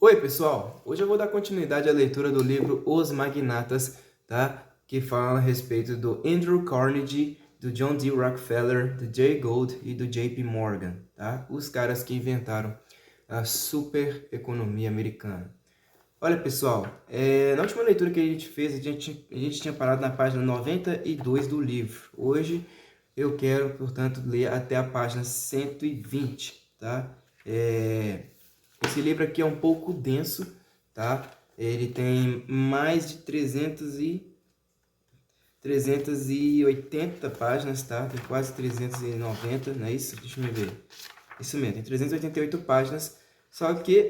Oi, pessoal! Hoje eu vou dar continuidade à leitura do livro Os Magnatas, tá? Que fala a respeito do Andrew Carnegie, do John D. Rockefeller, do Jay Gould e do JP Morgan, tá? Os caras que inventaram a super economia americana. Olha, pessoal, na última leitura que a gente fez, a gente tinha parado na página 92 do livro. Hoje eu quero, portanto, ler até a página 120, tá? Esse livro aqui é um pouco denso, tá? Ele tem mais de 380 páginas, tá? Tem quase 390, não é isso? Deixa eu ver. Isso mesmo, tem 388 páginas. Só que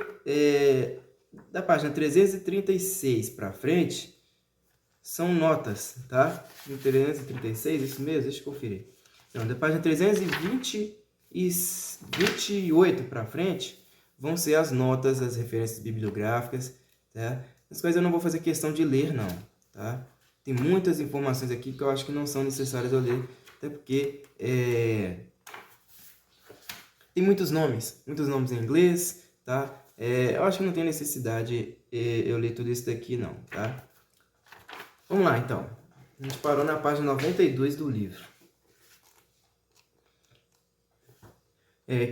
da página 336 para frente são notas, tá? De 336, isso mesmo? Deixa eu conferir. Não, da página 328 para frente vão ser as notas, as referências bibliográficas, tá? As coisas eu não vou fazer questão de ler, não, tá? Tem muitas informações aqui que eu acho que não são necessárias eu ler, até porque tem muitos nomes em inglês, tá? Eu acho que não tem necessidade eu ler tudo isso daqui, não, tá? Vamos lá, então. A gente parou na página 92 do livro.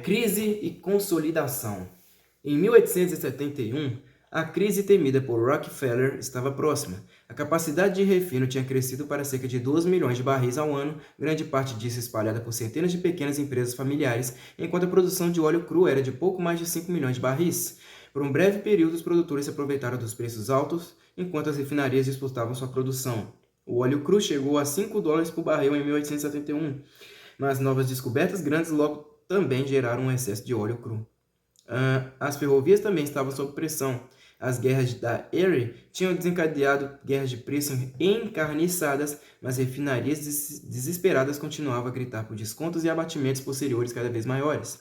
Crise e consolidação. Em 1871, a crise temida por Rockefeller estava próxima. A capacidade de refino tinha crescido para cerca de 12 milhões de barris ao ano, grande parte disso espalhada por centenas de pequenas empresas familiares, enquanto a produção de óleo cru era de pouco mais de 5 milhões de barris. Por um breve período, os produtores se aproveitaram dos preços altos, enquanto as refinarias disputavam sua produção. O óleo cru chegou a 5 dólares por barril em 1871, mas novas descobertas grandes logo também geraram um excesso de óleo cru. As ferrovias também estavam sob pressão. As guerras da Erie tinham desencadeado guerras de preço encarniçadas, mas refinarias desesperadas continuavam a gritar por descontos e abatimentos posteriores cada vez maiores.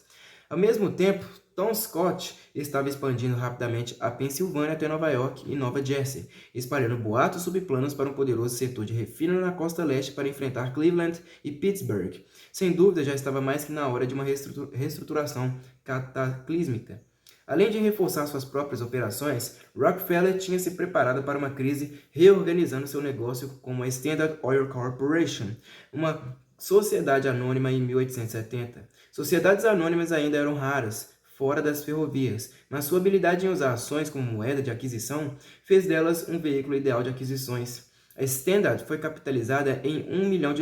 Ao mesmo tempo, Tom Scott estava expandindo rapidamente a Pensilvânia até Nova York e Nova Jersey, espalhando boatos sobre planos para um poderoso setor de refino na costa leste para enfrentar Cleveland e Pittsburgh. Sem dúvida, já estava mais que na hora de uma reestruturação cataclísmica. Além de reforçar suas próprias operações, Rockefeller tinha se preparado para uma crise reorganizando seu negócio como a Standard Oil Corporation, uma sociedade anônima em 1870. Sociedades anônimas ainda eram raras, fora das ferrovias, mas sua habilidade em usar ações como moeda de aquisição fez delas um veículo ideal de aquisições. A Standard foi capitalizada em $1 milhão,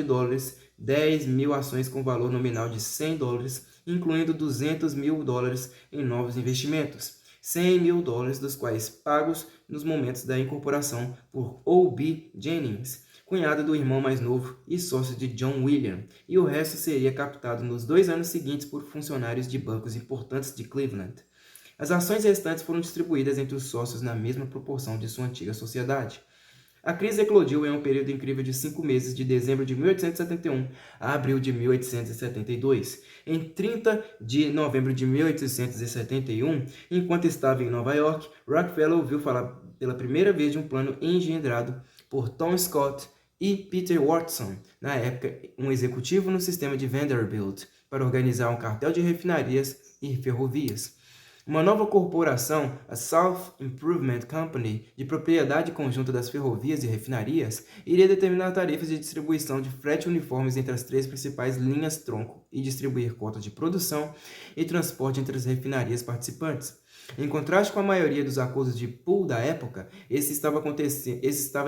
10 mil ações com valor nominal de $100, incluindo $200 mil em novos investimentos, $100 mil dos quais pagos nos momentos da incorporação por O.B. Jennings, cunhado do irmão mais novo e sócio de John William, e o resto seria captado nos 2 anos seguintes por funcionários de bancos importantes de Cleveland. As ações restantes foram distribuídas entre os sócios na mesma proporção de sua antiga sociedade. A crise eclodiu em um período incrível de 5 meses, de dezembro de 1871 a abril de 1872. Em 30 de novembro de 1871, enquanto estava em Nova York, Rockefeller ouviu falar pela primeira vez de um plano engendrado por Tom Scott e Peter Watson, na época um executivo no sistema de Vanderbilt, para organizar um cartel de refinarias e ferrovias. Uma nova corporação, a South Improvement Company, de propriedade conjunta das ferrovias e refinarias, iria determinar tarifas de distribuição de frete uniformes entre as 3 principais linhas-tronco e distribuir cotas de produção e transporte entre as refinarias participantes. Em contraste com a maioria dos acordos de pool da época, esse estava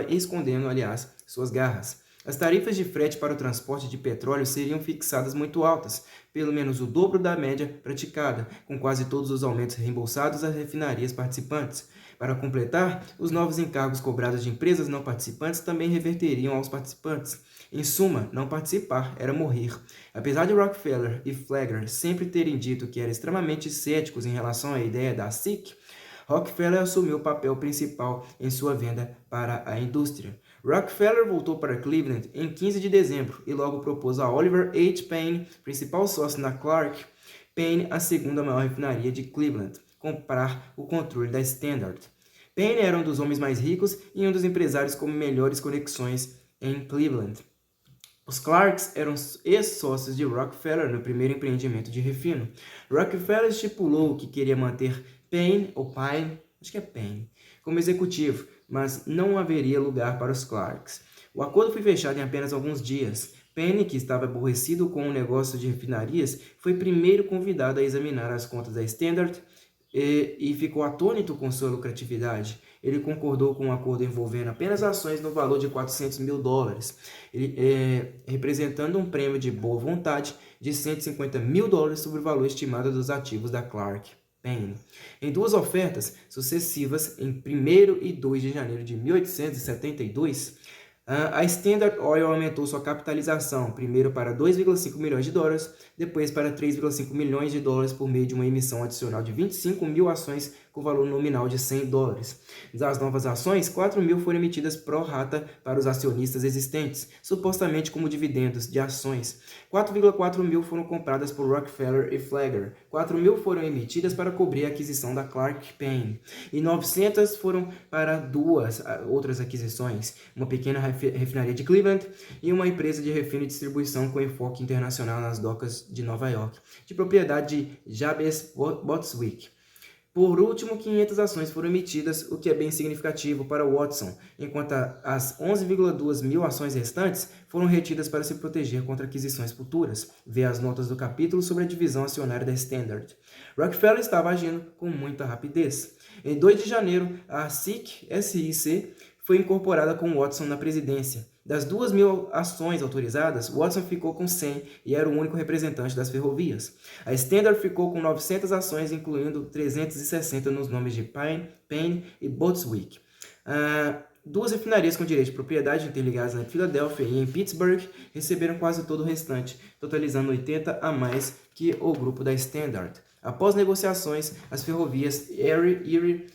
escondendo, suas garras. As tarifas de frete para o transporte de petróleo seriam fixadas muito altas, pelo menos o dobro da média praticada, com quase todos os aumentos reembolsados às refinarias participantes. Para completar, os novos encargos cobrados de empresas não participantes também reverteriam aos participantes. Em suma, não participar era morrer. Apesar de Rockefeller e Flagler sempre terem dito que eram extremamente céticos em relação à ideia da SIC, Rockefeller assumiu o papel principal em sua venda para a indústria. Rockefeller voltou para Cleveland em 15 de dezembro e logo propôs a Oliver H. Payne, principal sócio na Clark Payne, a segunda maior refinaria de Cleveland, comprar o controle da Standard. Payne era um dos homens mais ricos e um dos empresários com melhores conexões em Cleveland. Os Clarks eram ex-sócios de Rockefeller no primeiro empreendimento de refino. Rockefeller estipulou que queria manter Payne acho que é Payne, como executivo, mas não haveria lugar para os Clarks. O acordo foi fechado em apenas alguns dias. Payne, que estava aborrecido com o negócio de refinarias, foi primeiro convidado a examinar as contas da Standard e ficou atônito com sua lucratividade. Ele concordou com um acordo envolvendo apenas ações no valor de $400 mil, representando um prêmio de boa vontade de $150 mil sobre o valor estimado dos ativos da Clark Payne. Em duas ofertas sucessivas, em 1º e 2 de janeiro de 1872, a Standard Oil aumentou sua capitalização, primeiro para $2,5 milhões, depois para $3,5 milhões por meio de uma emissão adicional de 25 mil ações com valor nominal de $100. Das novas ações, 4 mil foram emitidas pro rata para os acionistas existentes, supostamente como dividendos de ações. 4,4 mil foram compradas por Rockefeller e Flagler. 4 mil foram emitidas para cobrir a aquisição da Clark Payne. E 900 foram para duas outras aquisições, uma pequena refinaria de Cleveland e uma empresa de refino e distribuição com enfoque internacional nas docas de Nova York, de propriedade de Jabez Botswick. Por último, 500 ações foram emitidas, o que é bem significativo para Watson, enquanto as 11,2 mil ações restantes foram retidas para se proteger contra aquisições futuras. Vê as notas do capítulo sobre a divisão acionária da Standard. Rockefeller estava agindo com muita rapidez. Em 2 de janeiro, a SIC foi incorporada com Watson na presidência. Das 2 mil ações autorizadas, Watson ficou com 100 e era o único representante das ferrovias. A Standard ficou com 900 ações, incluindo 360 nos nomes de Payne e Botswick. Duas refinarias com direito de propriedade interligadas na Filadélfia e em Pittsburgh receberam quase todo o restante, totalizando 80 a mais que o grupo da Standard. Após negociações, as ferrovias Erie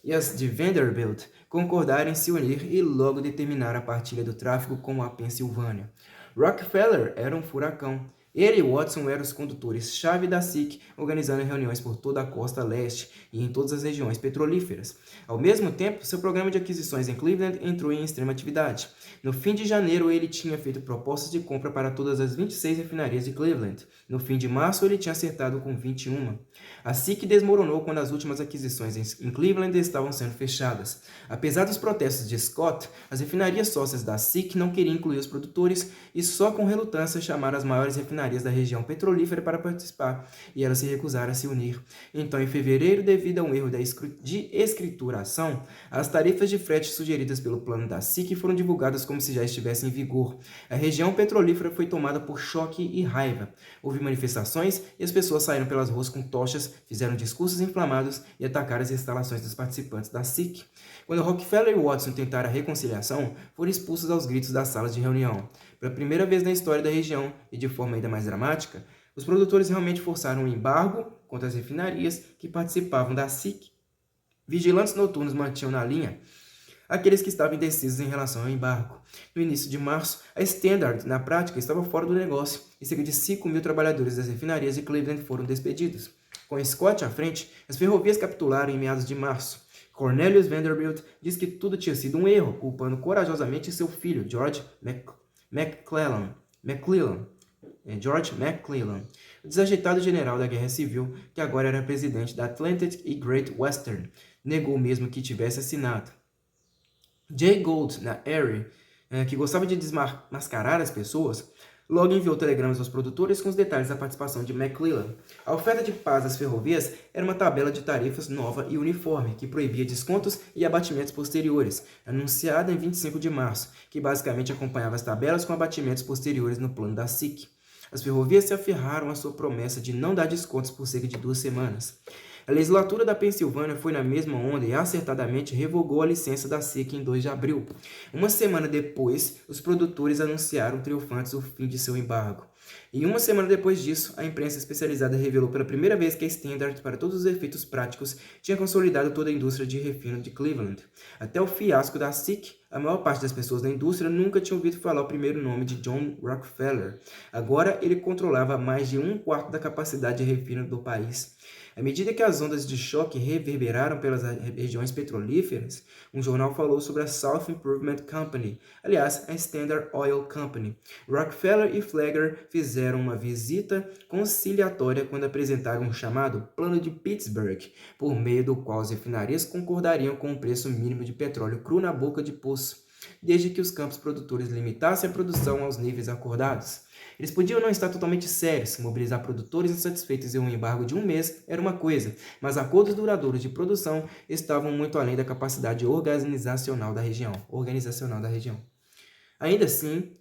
e as de Vanderbilt concordaram em se unir e logo determinaram a partilha do tráfego com a Pensilvânia. Rockefeller era um furacão. Ele e Watson eram os condutores-chave da SIC, organizando reuniões por toda a costa leste e em todas as regiões petrolíferas. Ao mesmo tempo, seu programa de aquisições em Cleveland entrou em extrema atividade. No fim de janeiro, ele tinha feito propostas de compra para todas as 26 refinarias de Cleveland. No fim de março, ele tinha acertado com 21. A SIC desmoronou quando as últimas aquisições em Cleveland estavam sendo fechadas. Apesar dos protestos de Scott, as refinarias sócias da SIC não queriam incluir os produtores e só com relutância chamaram as maiores refinarias da região petrolífera para participar, e elas se recusaram a se unir. Então, em fevereiro, devido a um erro de escrituração, as tarifas de frete sugeridas pelo plano da SIC foram divulgadas como se já estivessem em vigor. A região petrolífera foi tomada por choque e raiva. Houve manifestações e as pessoas saíram pelas ruas com tochas, fizeram discursos inflamados e atacaram as instalações dos participantes da SIC. Quando Rockefeller e Watson tentaram a reconciliação, foram expulsos aos gritos das salas de reunião. Pela primeira vez na história da região, e de forma ainda mais dramática, os produtores realmente forçaram um embargo contra as refinarias que participavam da SIC. Vigilantes noturnos mantinham na linha aqueles que estavam indecisos em relação ao embargo. No início de março, a Standard, na prática, estava fora do negócio e cerca de 5 mil trabalhadores das refinarias de Cleveland foram despedidos. Com Scott à frente, as ferrovias capitularam em meados de março. Cornelius Vanderbilt diz que tudo tinha sido um erro, culpando corajosamente seu filho, George McClellan, o desajeitado general da Guerra Civil, que agora era presidente da Atlantic e Great Western, negou mesmo que tivesse assinado. Jay Gould, na Erie, que gostava de desmascarar as pessoas, logo enviou telegramas aos produtores com os detalhes da participação de McClellan. A oferta de paz às ferrovias era uma tabela de tarifas nova e uniforme, que proibia descontos e abatimentos posteriores, anunciada em 25 de março, que basicamente acompanhava as tabelas com abatimentos posteriores no plano da SIC. As ferrovias se aferraram à sua promessa de não dar descontos por cerca de 2 semanas. A legislatura da Pensilvânia foi na mesma onda e acertadamente revogou a licença da SIC em 2 de abril. Uma semana depois, os produtores anunciaram triunfantes o fim de seu embargo. E uma semana depois disso, a imprensa especializada revelou pela primeira vez que a Standard, para todos os efeitos práticos, tinha consolidado toda a indústria de refino de Cleveland. Até o fiasco da SIC, a maior parte das pessoas da indústria nunca tinha ouvido falar o primeiro nome de John Rockefeller. Agora, ele controlava mais de 1/4 da capacidade de refino do país. À medida que as ondas de choque reverberaram pelas regiões petrolíferas, um jornal falou sobre a South Improvement Company, aliás, a Standard Oil Company. Rockefeller e Flagler fizeram uma visita conciliatória quando apresentaram um chamado Plano de Pittsburgh, por meio do qual as refinarias concordariam com o preço mínimo de petróleo cru na boca de poço, desde que os campos produtores limitassem a produção aos níveis acordados. Eles podiam não estar totalmente sérios, mobilizar produtores insatisfeitos em um embargo de um mês era uma coisa, mas acordos duradouros de produção estavam muito além da capacidade organizacional da região. Ainda assim,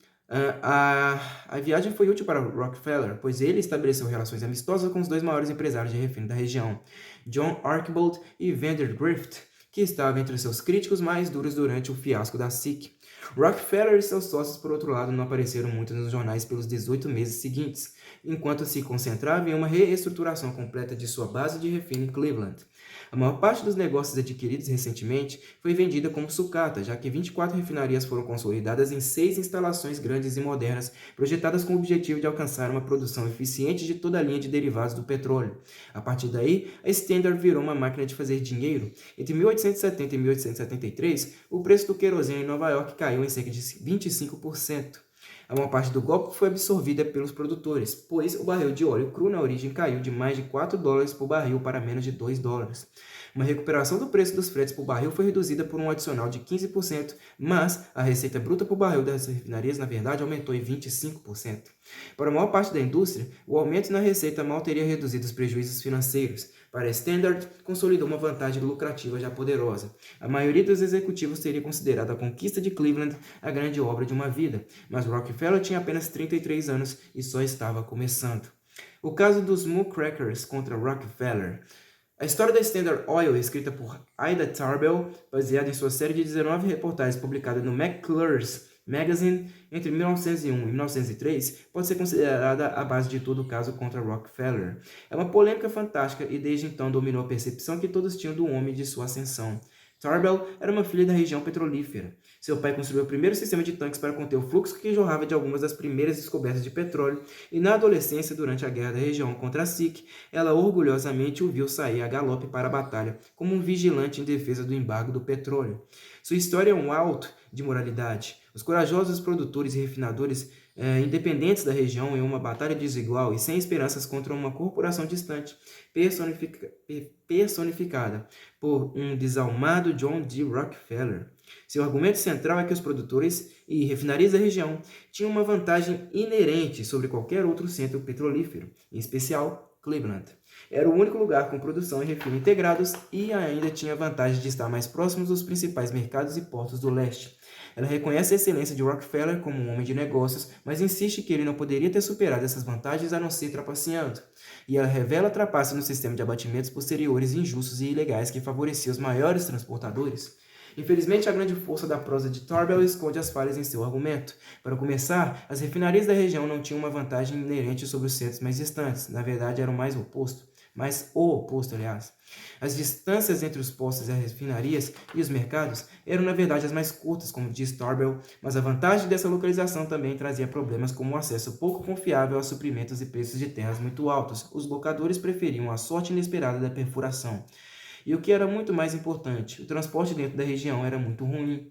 a viagem foi útil para Rockefeller, pois ele estabeleceu relações amistosas com os dois maiores empresários de refino da região, John Archibald e Vandergrift, que estava entre seus críticos mais duros durante o fiasco da SIC. Rockefeller e seus sócios, por outro lado, não apareceram muito nos jornais pelos 18 meses seguintes, enquanto se concentrava em uma reestruturação completa de sua base de refino em Cleveland. A maior parte dos negócios adquiridos recentemente foi vendida como sucata, já que 24 refinarias foram consolidadas em 6 instalações grandes e modernas, projetadas com o objetivo de alcançar uma produção eficiente de toda a linha de derivados do petróleo. A partir daí, a Standard virou uma máquina de fazer dinheiro. Entre 1870 e 1873, o preço do querosene em Nova York caiu em cerca de 25%. A maior parte do golpe foi absorvida pelos produtores, pois o barril de óleo cru na origem caiu de mais de $4 por barril para menos de $2. Uma recuperação do preço dos fretes por barril foi reduzida por um adicional de 15%, mas a receita bruta por barril das refinarias, na verdade, aumentou em 25%. Para a maior parte da indústria, o aumento na receita mal teria reduzido os prejuízos financeiros. Para a Standard, consolidou uma vantagem lucrativa já poderosa. A maioria dos executivos teria considerado a conquista de Cleveland a grande obra de uma vida, mas Rockefeller tinha apenas 33 anos e só estava começando. O caso dos Muckrakers contra Rockefeller. A história da Standard Oil, escrita por Ida Tarbell, baseada em sua série de 19 reportagens publicada no McClure's Magazine entre 1901 e 1903, pode ser considerada a base de todo o caso contra Rockefeller. É uma polêmica fantástica e desde então dominou a percepção que todos tinham do homem e de sua ascensão. Tarbell era uma filha da região petrolífera. Seu pai construiu o primeiro sistema de tanques para conter o fluxo que jorrava de algumas das primeiras descobertas de petróleo, e na adolescência, durante a guerra da região contra a SIC, ela orgulhosamente o viu sair a galope para a batalha, como um vigilante em defesa do embargo do petróleo. Sua história é um alto de moralidade. Os corajosos produtores e refinadores independentes da região em uma batalha desigual e sem esperanças contra uma corporação distante, personificada por um desalmado John D. Rockefeller. Seu argumento central é que os produtores e refinarias da região tinham uma vantagem inerente sobre qualquer outro centro petrolífero, em especial Cleveland. Era o único lugar com produção e refino integrados e ainda tinha a vantagem de estar mais próximos dos principais mercados e portos do leste. Ela reconhece a excelência de Rockefeller como um homem de negócios, mas insiste que ele não poderia ter superado essas vantagens a não ser trapaceando. E ela revela trapaça no sistema de abatimentos posteriores injustos e ilegais que favorecia os maiores transportadores. Infelizmente, a grande força da prosa de Tarbell esconde as falhas em seu argumento. Para começar, as refinarias da região não tinham uma vantagem inerente sobre os centros mais distantes. Na verdade, eram mais o oposto. As distâncias entre os postos e as refinarias e os mercados eram, na verdade, as mais curtas, como diz Tarbell, mas a vantagem dessa localização também trazia problemas como o acesso pouco confiável a suprimentos e preços de terras muito altos. Os locadores preferiam a sorte inesperada da perfuração. E o que era muito mais importante, o transporte dentro da região era muito ruim.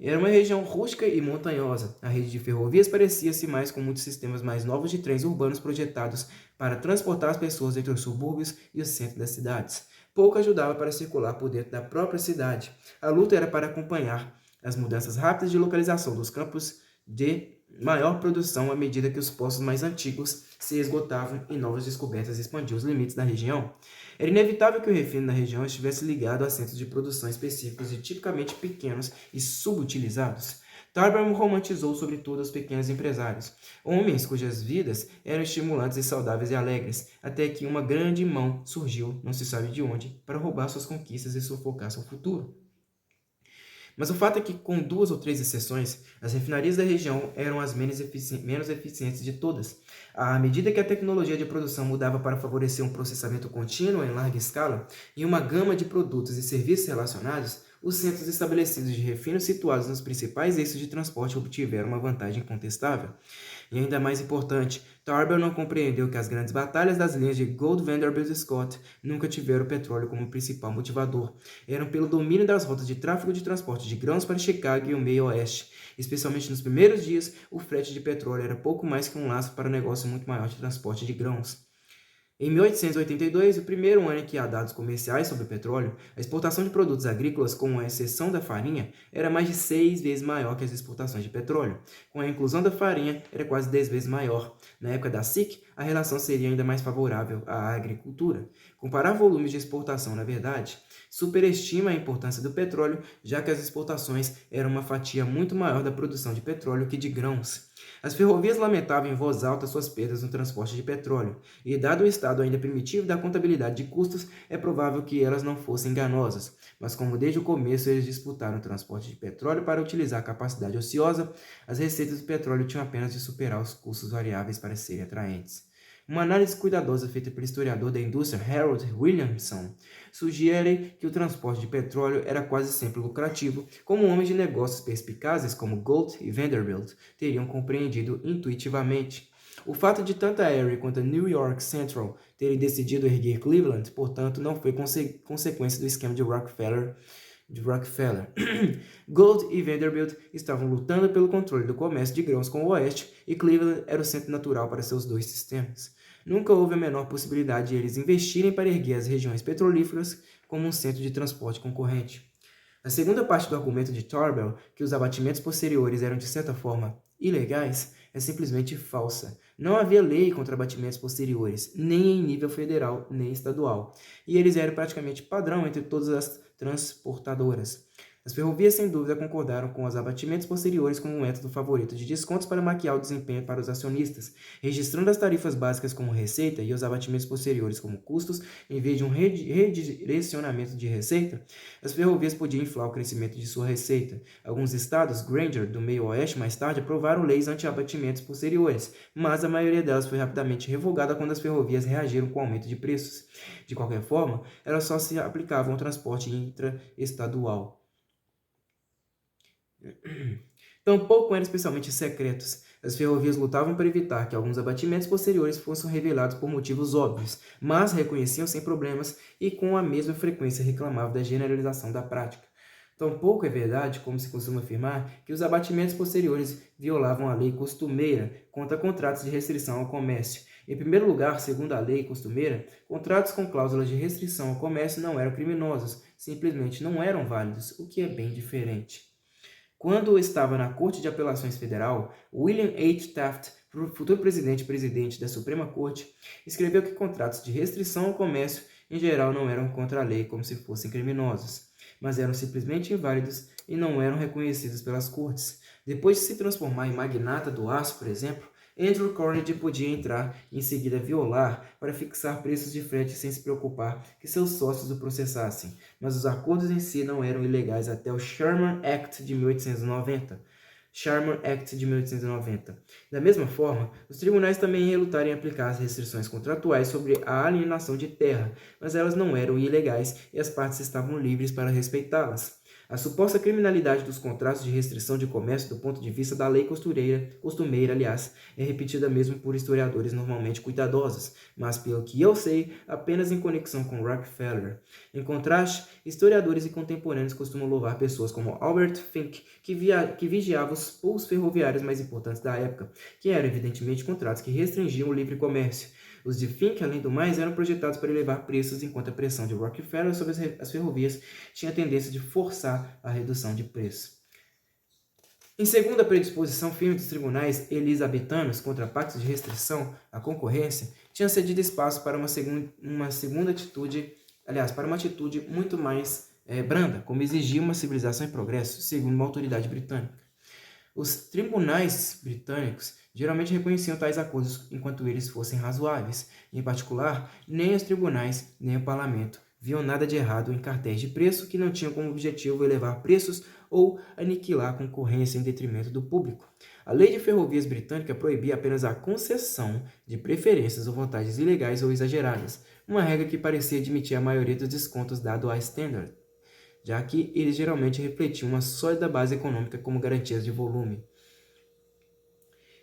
Era uma região rústica e montanhosa. A rede de ferrovias parecia-se mais com muitos sistemas mais novos de trens urbanos projetados para transportar as pessoas entre os subúrbios e o centro das cidades. Pouco ajudava para circular por dentro da própria cidade. A luta era para acompanhar as mudanças rápidas de localização dos campos de maior produção à medida que os postos mais antigos se esgotavam e novas descobertas expandiam os limites da região. Era inevitável que o refino na região estivesse ligado a centros de produção específicos e tipicamente pequenos e subutilizados. Tarbell romantizou sobretudo os pequenos empresários, homens cujas vidas eram estimulantes e saudáveis e alegres, até que uma grande mão surgiu, não se sabe de onde, para roubar suas conquistas e sufocar seu futuro. Mas o fato é que, com 2 ou 3 exceções, as refinarias da região eram as menos eficientes de todas. À medida que a tecnologia de produção mudava para favorecer um processamento contínuo em larga escala e uma gama de produtos e serviços relacionados, os centros estabelecidos de refino situados nos principais eixos de transporte obtiveram uma vantagem incontestável. E ainda mais importante, Tarbell não compreendeu que as grandes batalhas das linhas de Gold, Vanderbilt e Scott nunca tiveram o petróleo como principal motivador. Eram pelo domínio das rotas de tráfego de transporte de grãos para Chicago e o meio oeste. Especialmente nos primeiros dias, o frete de petróleo era pouco mais que um laço para um negócio muito maior de transporte de grãos. Em 1882, o primeiro ano em que há dados comerciais sobre o petróleo, a exportação de produtos agrícolas, com exceção da farinha, era mais de 6 vezes maior que as exportações de petróleo. Com a inclusão da farinha, era quase 10 vezes maior. Na época da SIC, a relação seria ainda mais favorável à agricultura. Comparar volumes de exportação, na verdade, superestima a importância do petróleo, já que as exportações eram uma fatia muito maior da produção de petróleo que de grãos. As ferrovias lamentavam em voz alta suas perdas no transporte de petróleo, e dado o estado ainda primitivo da contabilidade de custos, é provável que elas não fossem enganosas. Mas como desde o começo eles disputaram o transporte de petróleo para utilizar a capacidade ociosa, as receitas do petróleo tinham apenas de superar os custos variáveis para serem atraentes. Uma análise cuidadosa feita pelo historiador da indústria Harold Williamson sugere que o transporte de petróleo era quase sempre lucrativo, como homens de negócios perspicazes como Gold e Vanderbilt teriam compreendido intuitivamente. O fato de tanto a Erie quanto a New York Central terem decidido erguer Cleveland, portanto, não foi consequência do esquema de Rockefeller. Gold e Vanderbilt estavam lutando pelo controle do comércio de grãos com o Oeste e Cleveland era o centro natural para seus dois sistemas. Nunca houve a menor possibilidade de eles investirem para erguer as regiões petrolíferas como um centro de transporte concorrente. A segunda parte do argumento de Tarbell, que os abatimentos posteriores eram de certa forma ilegais, é simplesmente falsa. Não havia lei contra abatimentos posteriores, nem em nível federal nem estadual, e eles eram praticamente padrão entre todas as transportadoras. As ferrovias, sem dúvida, concordaram com os abatimentos posteriores como um método favorito de descontos para maquiar o desempenho para os acionistas, registrando as tarifas básicas como receita e os abatimentos posteriores como custos, em vez de um redirecionamento de receita. As ferrovias podiam inflar o crescimento de sua receita. Alguns estados, Granger, do meio oeste, mais tarde, aprovaram leis anti-abatimentos posteriores, mas a maioria delas foi rapidamente revogada quando as ferrovias reagiram com o aumento de preços. De qualquer forma, elas só se aplicavam ao transporte intraestadual. Tampouco eram especialmente secretos. As ferrovias lutavam para evitar que alguns abatimentos posteriores fossem revelados por motivos óbvios, mas reconheciam sem problemas e com a mesma frequência reclamavam da generalização da prática. Tampouco é verdade, como se costuma afirmar, que os abatimentos posteriores violavam a lei costumeira quanto a contratos de restrição ao comércio. Em primeiro lugar, segundo a lei costumeira, contratos com cláusulas de restrição ao comércio não eram criminosos, simplesmente não eram válidos, o que é bem diferente. Quando estava na Corte de Apelações Federal, William H. Taft, futuro presidente da Suprema Corte, escreveu que contratos de restrição ao comércio, em geral, não eram contra a lei como se fossem criminosos, mas eram simplesmente inválidos e não eram reconhecidos pelas cortes. Depois de se transformar em magnata do aço, por exemplo, Andrew Carnegie podia entrar e em seguida violar para fixar preços de frete sem se preocupar que seus sócios o processassem, mas os acordos em si não eram ilegais até o Sherman Act de 1890. Da mesma forma, os tribunais também relutaram em aplicar as restrições contratuais sobre a alienação de terra, mas elas não eram ilegais e as partes estavam livres para respeitá-las. A suposta criminalidade dos contratos de restrição de comércio do ponto de vista da lei costumeira, é repetida mesmo por historiadores normalmente cuidadosos, mas pelo que eu sei, apenas em conexão com Rockefeller. Em contraste, historiadores e contemporâneos costumam louvar pessoas como Albert Fink, que vigiava os pools ferroviários mais importantes da época, que eram evidentemente contratos que restringiam o livre comércio. Os de Fink, além do mais, eram projetados para elevar preços, enquanto a pressão de Rockefeller sobre as ferrovias tinha a tendência de forçar a redução de preço. Em segunda predisposição firme dos tribunais elisabetanos contra pactos de restrição à concorrência, tinha cedido espaço para uma atitude muito mais branda, como exigia uma civilização em progresso, segundo uma autoridade britânica. Os tribunais britânicos geralmente reconheciam tais acordos enquanto eles fossem razoáveis. Em particular, nem os tribunais nem o parlamento viam nada de errado em cartéis de preço que não tinham como objetivo elevar preços ou aniquilar a concorrência em detrimento do público. A lei de ferrovias britânica proibia apenas a concessão de preferências ou vantagens ilegais ou exageradas, uma regra que parecia admitir a maioria dos descontos dados à Standard. já que eles geralmente refletiam uma sólida base econômica como garantias de volume.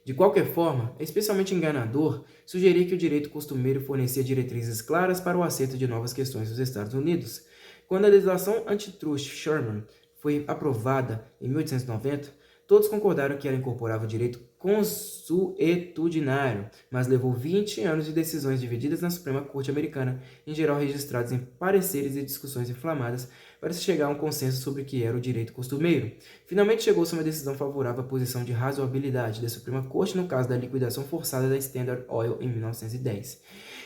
De qualquer forma, é especialmente enganador sugerir que o direito costumeiro fornecia diretrizes claras para o acerto de novas questões dos Estados Unidos. Quando a legislação antitrust Sherman foi aprovada em 1890, todos concordaram que ela incorporava o direito consuetudinário, mas levou 20 anos de decisões divididas na Suprema Corte Americana, em geral registradas em pareceres e discussões inflamadas, para se chegar a um consenso sobre o que era o direito costumeiro. Finalmente chegou-se a uma decisão favorável à posição de razoabilidade da Suprema Corte no caso da liquidação forçada da Standard Oil em 1910.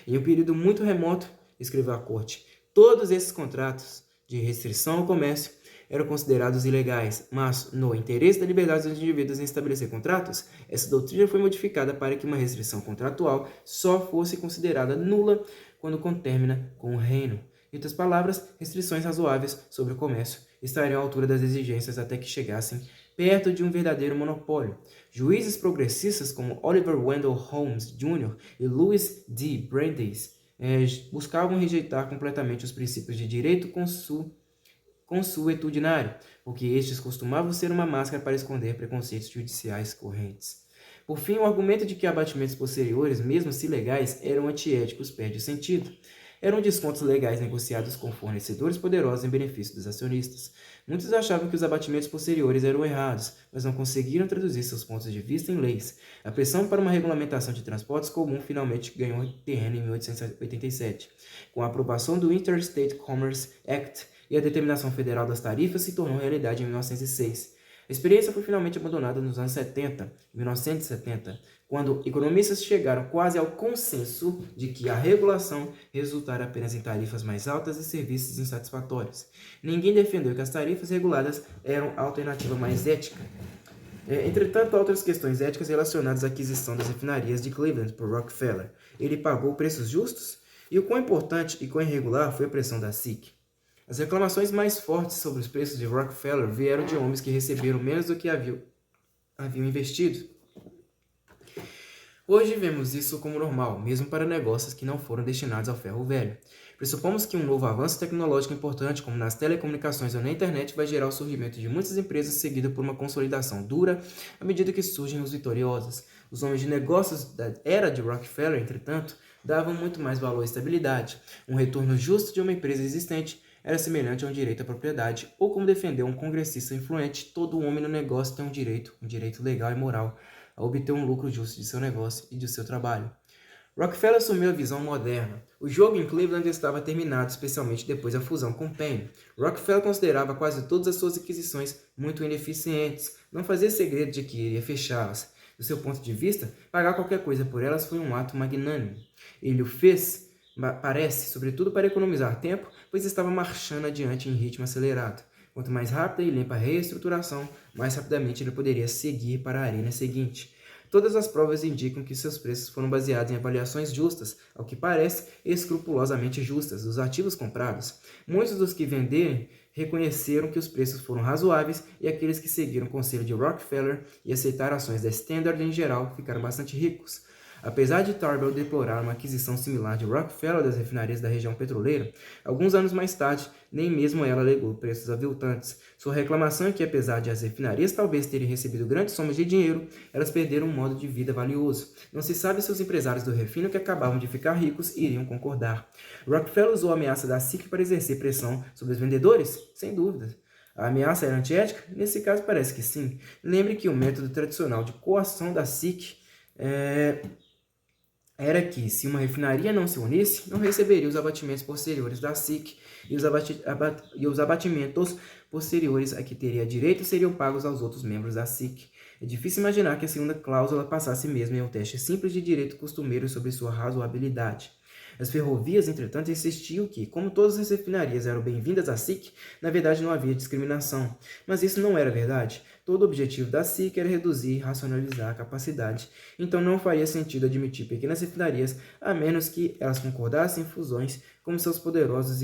Em um período muito remoto, escreveu a Corte, todos esses contratos de restrição ao comércio eram considerados ilegais, mas, no interesse da liberdade dos indivíduos em estabelecer contratos, essa doutrina foi modificada para que uma restrição contratual só fosse considerada nula quando contérmina com o reino. Em outras palavras, restrições razoáveis sobre o comércio estariam à altura das exigências até que chegassem perto de um verdadeiro monopólio. Juízes progressistas como Oliver Wendell Holmes Jr. e Louis D. Brandeis buscavam rejeitar completamente os princípios de direito consuetudinário, porque estes costumavam ser uma máscara para esconder preconceitos judiciais correntes. Por fim, o argumento de que abatimentos posteriores, mesmo se legais, eram antiéticos perde sentido. Eram descontos legais negociados com fornecedores poderosos em benefício dos acionistas. Muitos achavam que os abatimentos posteriores eram errados, mas não conseguiram traduzir seus pontos de vista em leis. A pressão para uma regulamentação de transportes comum finalmente ganhou terreno em 1887. Com a aprovação do Interstate Commerce Act e a determinação federal das tarifas se tornou realidade em 1906. A experiência foi finalmente abandonada nos anos 1970, quando economistas chegaram quase ao consenso de que a regulação resultara apenas em tarifas mais altas e serviços insatisfatórios. Ninguém defendeu que as tarifas reguladas eram a alternativa mais ética. Entretanto, há outras questões éticas relacionadas à aquisição das refinarias de Cleveland por Rockefeller. Ele pagou preços justos? E o quão importante e quão irregular foi a pressão da SIC? As reclamações mais fortes sobre os preços de Rockefeller vieram de homens que receberam menos do que haviam investido. Hoje vemos isso como normal, mesmo para negócios que não foram destinados ao ferro velho. Pressupomos que um novo avanço tecnológico importante, como nas telecomunicações ou na internet, vai gerar o surgimento de muitas empresas seguido por uma consolidação dura à medida que surgem os vitoriosos. Os homens de negócios da era de Rockefeller, entretanto, davam muito mais valor à estabilidade. Um retorno justo de uma empresa existente era semelhante a um direito à propriedade, ou como defendeu um congressista influente, todo homem no negócio tem um direito legal e moral, a obter um lucro justo de seu negócio e de seu trabalho. Rockefeller assumiu a visão moderna. O jogo em Cleveland estava terminado, especialmente depois da fusão com Penn. Rockefeller considerava quase todas as suas aquisições muito ineficientes, não fazia segredo de que iria fechá-las. Do seu ponto de vista, pagar qualquer coisa por elas foi um ato magnânimo. Ele o fez, parece, sobretudo para economizar tempo, pois estava marchando adiante em ritmo acelerado. Quanto mais rápida e limpa a reestruturação, mais rapidamente ele poderia seguir para a arena seguinte. Todas as provas indicam que seus preços foram baseados em avaliações justas, ao que parece escrupulosamente justas, dos ativos comprados. Muitos dos que venderam reconheceram que os preços foram razoáveis e aqueles que seguiram o conselho de Rockefeller e aceitaram ações da Standard em geral ficaram bastante ricos. Apesar de Tarbell deplorar uma aquisição similar de Rockefeller das refinarias da região petroleira, alguns anos mais tarde, nem mesmo ela alegou preços aviltantes. Sua reclamação é que, apesar de as refinarias talvez terem recebido grandes somas de dinheiro, elas perderam um modo de vida valioso. Não se sabe se os empresários do refino que acabavam de ficar ricos iriam concordar. Rockefeller usou a ameaça da SIC para exercer pressão sobre os vendedores? Sem dúvida. A ameaça era antiética? Nesse caso parece que sim. Lembre que o método tradicional de coação da SIC era que, se uma refinaria não se unisse, não receberia os abatimentos posteriores da SIC e os abatimentos posteriores a que teria direito seriam pagos aos outros membros da SIC. É difícil imaginar que a segunda cláusula passasse mesmo em um teste simples de direito costumeiro sobre sua razoabilidade. As ferrovias, entretanto, insistiam que, como todas as refinarias eram bem-vindas à SIC, na verdade não havia discriminação. Mas isso não era verdade. Todo o objetivo da SIC era reduzir e racionalizar a capacidade. Então não faria sentido admitir pequenas refinarias, a menos que elas concordassem em fusões com seus poderosos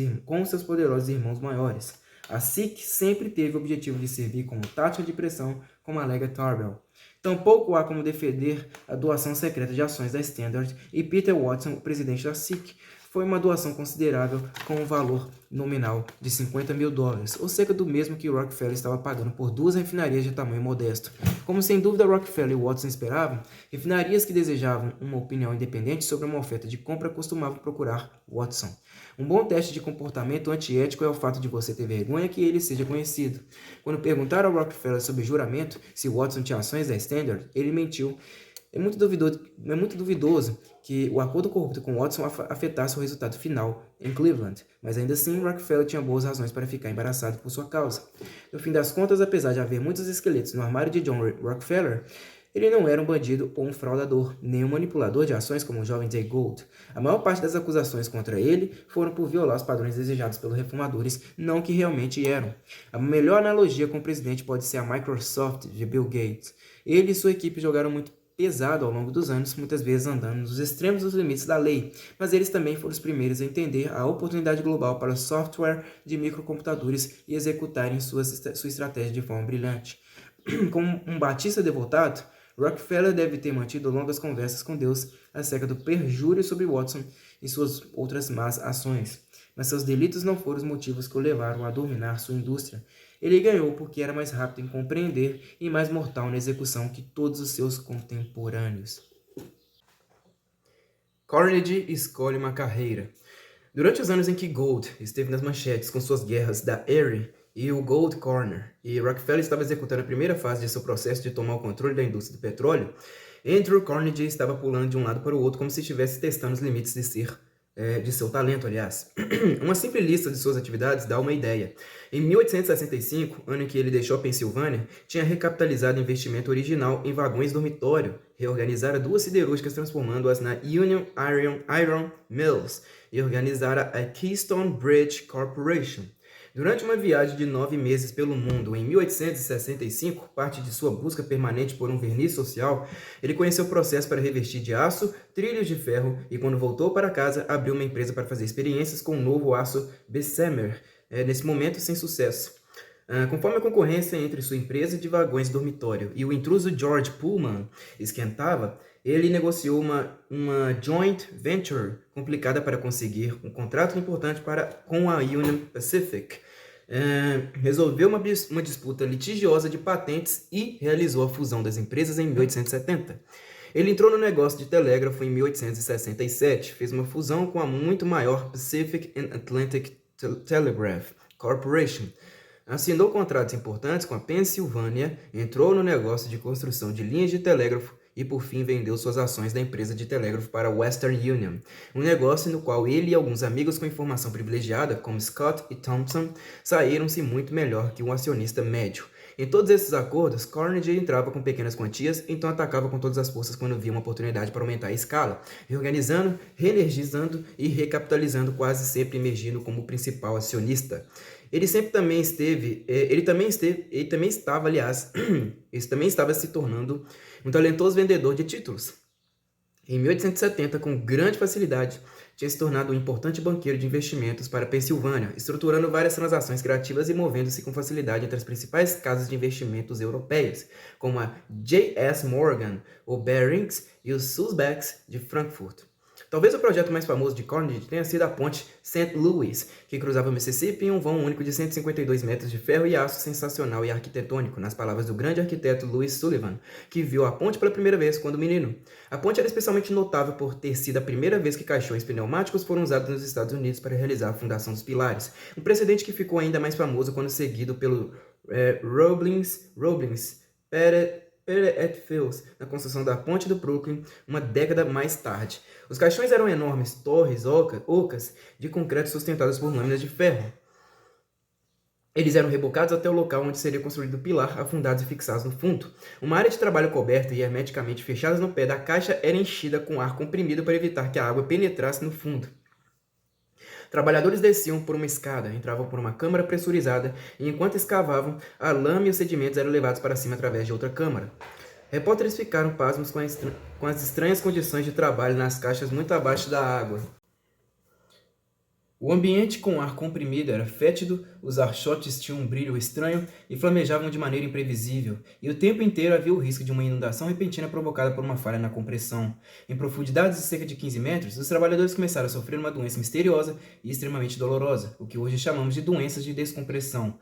irmãos maiores. A SIC sempre teve o objetivo de servir como tática de pressão, como alega Tarbell. Tampouco há como defender a doação secreta de ações da Standard e Peter Watson, o presidente da SIC, foi uma doação considerável com um valor nominal de $50 mil, ou cerca do mesmo que Rockefeller estava pagando por duas refinarias de tamanho modesto. Como sem dúvida Rockefeller e Watson esperavam, refinarias que desejavam uma opinião independente sobre uma oferta de compra costumavam procurar Watson. Um bom teste de comportamento antiético é o fato de você ter vergonha que ele seja conhecido. Quando perguntaram ao Rockefeller sobre juramento se Watson tinha ações da Standard, ele mentiu. É muito duvidoso que o acordo corrupto com Watson afetasse o resultado final em Cleveland, mas ainda assim Rockefeller tinha boas razões para ficar embaraçado por sua causa. No fim das contas, apesar de haver muitos esqueletos no armário de John Rockefeller, ele não era um bandido ou um fraudador, nem um manipulador de ações como o jovem Jay Gould. A maior parte das acusações contra ele foram por violar os padrões desejados pelos reformadores, não que realmente eram. A melhor analogia com o presidente pode ser a Microsoft de Bill Gates. Ele e sua equipe jogaram muito pesado ao longo dos anos, muitas vezes andando nos extremos dos limites da lei, mas eles também foram os primeiros a entender a oportunidade global para o software de microcomputadores e executarem sua estratégia de forma brilhante. Como um batista devotado, Rockefeller deve ter mantido longas conversas com Deus acerca do perjúrio sobre Watson e suas outras más ações, mas seus delitos não foram os motivos que o levaram a dominar sua indústria. Ele ganhou porque era mais rápido em compreender e mais mortal na execução que todos os seus contemporâneos. Carnegie escolhe uma carreira. Durante os anos em que Gould esteve nas manchetes com suas guerras da Erie e o Gold Corner, e Rockefeller estava executando a primeira fase de seu processo de tomar o controle da indústria do petróleo, Andrew Carnegie estava pulando de um lado para o outro como se estivesse testando os limites de seu talento, aliás. Uma simples lista de suas atividades dá uma ideia. Em 1865, ano em que ele deixou a Pensilvânia, tinha recapitalizado o investimento original em vagões dormitório, reorganizara duas siderúrgicas transformando-as na Union Iron Mills e organizara a Keystone Bridge Corporation. Durante uma viagem de 9 meses pelo mundo em 1865, parte de sua busca permanente por um verniz social, ele conheceu o processo para revestir de aço trilhos de ferro e, quando voltou para casa, abriu uma empresa para fazer experiências com o novo aço Bessemer, nesse momento sem sucesso. Conforme a concorrência entre sua empresa de vagões dormitório e o intruso George Pullman esquentava, ele negociou uma joint venture complicada para conseguir um contrato importante com a Union Pacific. Resolveu uma disputa litigiosa de patentes e realizou a fusão das empresas em 1870. Ele entrou no negócio de telégrafo em 1867, fez uma fusão com a muito maior Pacific and Atlantic Telegraph Corporation, assinou contratos importantes com a Pensilvânia, entrou no negócio de construção de linhas de telégrafo e, por fim, vendeu suas ações da empresa de telégrafo para a Western Union, um negócio no qual ele e alguns amigos com informação privilegiada, como Scott e Thompson, saíram-se muito melhor que um acionista médio. Em todos esses acordos, Carnegie entrava com pequenas quantias, então atacava com todas as forças quando via uma oportunidade para aumentar a escala, reorganizando, reenergizando e recapitalizando, quase sempre emergindo como o principal acionista. Ele também estava se tornando um talentoso vendedor de títulos. Em 1870, com grande facilidade, tinha se tornado um importante banqueiro de investimentos para a Pensilvânia, estruturando várias transações criativas e movendo-se com facilidade entre as principais casas de investimentos europeias, como a J.S. Morgan, o Barings e os Susbecks de Frankfurt. Talvez o projeto mais famoso de Carnegie tenha sido a ponte St. Louis, que cruzava o Mississippi em um vão único de 152 metros de ferro e aço sensacional e arquitetônico, nas palavras do grande arquiteto Louis Sullivan, que viu a ponte pela primeira vez quando menino. A ponte era especialmente notável por ter sido a primeira vez que caixões pneumáticos foram usados nos Estados Unidos para realizar a fundação dos pilares, um precedente que ficou ainda mais famoso quando seguido pelo Roeblings et Fils, na construção da Ponte do Brooklyn, uma década mais tarde. Os caixões eram enormes torres ocas de concreto sustentadas por lâminas de ferro. Eles eram rebocados até o local onde seria construído o pilar, afundados e fixados no fundo. Uma área de trabalho coberta e hermeticamente fechada no pé da caixa era enchida com ar comprimido para evitar que a água penetrasse no fundo. Trabalhadores desciam por uma escada, entravam por uma câmara pressurizada e, enquanto escavavam, a lama e os sedimentos eram levados para cima através de outra câmara. Repórteres ficaram pasmos com as estranhas condições de trabalho nas caixas muito abaixo da água. O ambiente com ar comprimido era fétido, os archotes tinham um brilho estranho e flamejavam de maneira imprevisível, e o tempo inteiro havia o risco de uma inundação repentina provocada por uma falha na compressão. Em profundidades de cerca de 15 metros, os trabalhadores começaram a sofrer uma doença misteriosa e extremamente dolorosa, o que hoje chamamos de doenças de descompressão.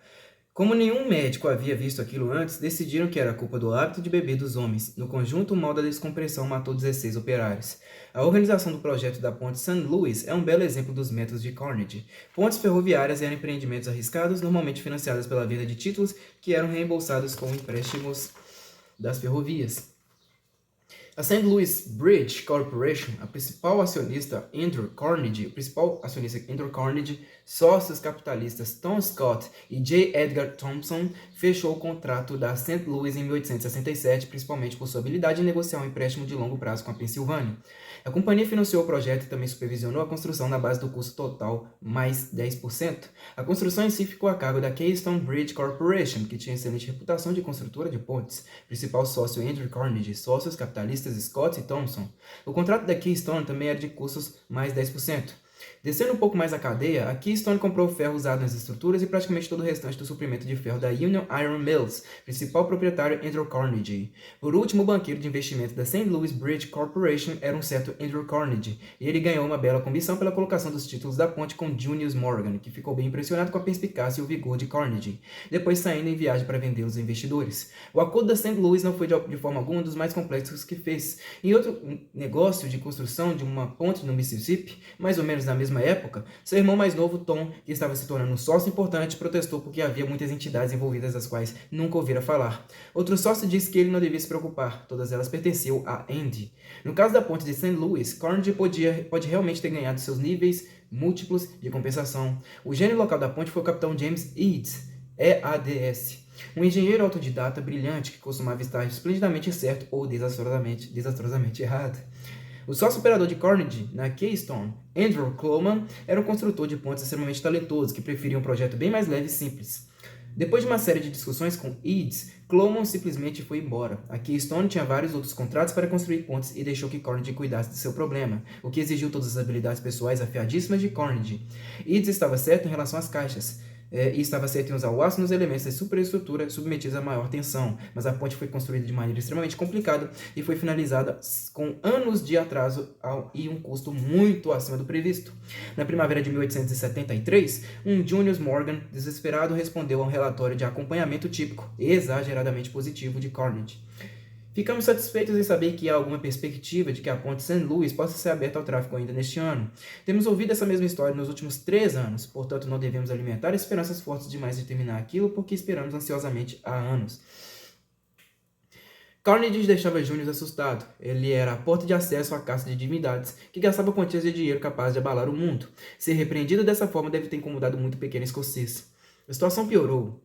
Como nenhum médico havia visto aquilo antes, decidiram que era culpa do hábito de beber dos homens. No conjunto, o mal da descompressão matou 16 operários. A organização do projeto da ponte St. Louis é um belo exemplo dos métodos de Carnegie. Pontes ferroviárias eram empreendimentos arriscados, normalmente financiados pela venda de títulos que eram reembolsados com empréstimos das ferrovias. A St. Louis Bridge Corporation, o principal acionista Andrew Carnegie, sócios capitalistas Tom Scott e J. Edgar Thompson, fechou o contrato da St. Louis em 1867, principalmente por sua habilidade em negociar um empréstimo de longo prazo com a Pensilvânia. A companhia financiou o projeto e também supervisionou a construção na base do custo total mais 10%. A construção em si ficou a cargo da Keystone Bridge Corporation, que tinha excelente reputação de construtora de pontes. Principal sócio Andrew Carnegie, sócios capitalistas Scott e Thompson. O contrato da Keystone também era de custos mais 10%. Descendo um pouco mais a cadeia, a Keystone comprou ferro usado nas estruturas e praticamente todo o restante do suprimento de ferro da Union Iron Mills, principal proprietário Andrew Carnegie. Por último, o banqueiro de investimento da St. Louis Bridge Corporation era um certo Andrew Carnegie, e ele ganhou uma bela comissão pela colocação dos títulos da ponte com Junius Morgan, que ficou bem impressionado com a perspicácia e o vigor de Carnegie, depois saindo em viagem para vendê-los aos investidores. O acordo da St. Louis não foi de forma alguma um dos mais complexos que fez. Em outro negócio de construção de uma ponte no Mississippi, mais ou menos na mesma época, seu irmão mais novo, Tom, que estava se tornando um sócio importante, protestou porque havia muitas entidades envolvidas das quais nunca ouvira falar. Outro sócio disse que ele não devia se preocupar, todas elas pertenciam a Andy. No caso da ponte de St. Louis, Carnegie pode realmente ter ganhado seus níveis múltiplos de compensação. O gênio local da ponte foi o capitão James Eads, EADS, um engenheiro autodidata brilhante que costumava estar esplendidamente certo ou desastrosamente errado. O sócio operador de Carnegie na Keystone, Andrew Cloman, era um construtor de pontes extremamente talentoso que preferia um projeto bem mais leve e simples. Depois de uma série de discussões com Eads, Cloman simplesmente foi embora. A Keystone tinha vários outros contratos para construir pontes e deixou que Carnegie cuidasse de seu problema, o que exigiu todas as habilidades pessoais afiadíssimas de Carnegie. Eads estava certo em relação às caixas, e estava certo em usar o aço nos elementos da superestrutura submetidos a maior tensão, mas a ponte foi construída de maneira extremamente complicada e foi finalizada com anos de atraso e um custo muito acima do previsto. Na primavera de 1873, um Junius Morgan, desesperado, respondeu a um relatório de acompanhamento típico, exageradamente positivo de Carnegie. Ficamos satisfeitos em saber que há alguma perspectiva de que a ponte St. Louis possa ser aberta ao tráfego ainda neste ano. Temos ouvido essa mesma história nos últimos 3 anos, portanto não devemos alimentar esperanças fortes demais de terminar aquilo porque esperamos ansiosamente há anos. Carnegie deixava Junius assustado. Ele era a porta de acesso à caça de divindades, que gastava quantias de dinheiro capazes de abalar o mundo. Ser repreendido dessa forma deve ter incomodado muito o pequeno escocês. A situação piorou.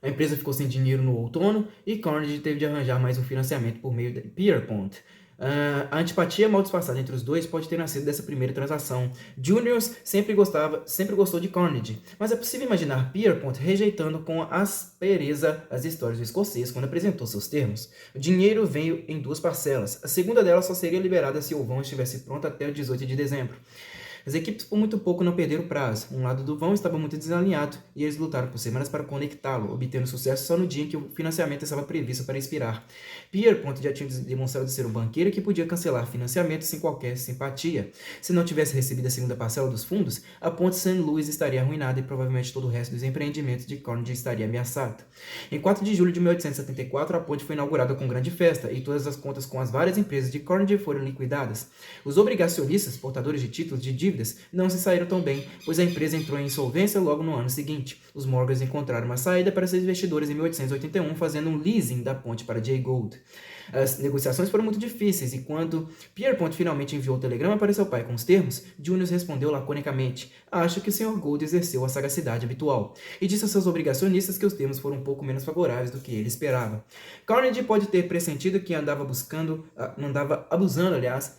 A empresa ficou sem dinheiro no outono e Carnegie teve de arranjar mais um financiamento por meio de Pierpont. A antipatia mal disfarçada entre os dois pode ter nascido dessa primeira transação. Junius sempre gostou de Carnegie, mas é possível imaginar Pierpont rejeitando com aspereza as histórias do escocês quando apresentou seus termos. O dinheiro veio em 2 parcelas. A segunda delas só seria liberada se o vão estivesse pronto até o 18 de dezembro. As equipes por muito pouco não perderam o prazo. Um lado do vão estava muito desalinhado e eles lutaram por semanas para conectá-lo, obtendo sucesso só no dia em que o financiamento estava previsto para expirar. Pierpont já tinha demonstrado ser um banqueiro que podia cancelar financiamento sem qualquer simpatia. Se não tivesse recebido a segunda parcela dos fundos, a ponte St. Louis estaria arruinada e provavelmente todo o resto dos empreendimentos de Carnegie estaria ameaçado. Em 4 de julho de 1874, a ponte foi inaugurada com grande festa e todas as contas com as várias empresas de Carnegie foram liquidadas. Os obrigacionistas, portadores de títulos de dívidas, não se saíram tão bem, pois a empresa entrou em insolvência logo no ano seguinte. Os Morgans encontraram uma saída para seus investidores em 1881, fazendo um leasing da ponte para Jay Gould. As negociações foram muito difíceis e quando Pierpont finalmente enviou o telegrama para seu pai com os termos, Junius respondeu laconicamente: "Acho que o Sr. Gould exerceu a sagacidade habitual", e disse aos seus obrigacionistas que os termos foram um pouco menos favoráveis do que ele esperava. Carnegie pode ter pressentido que andava abusando,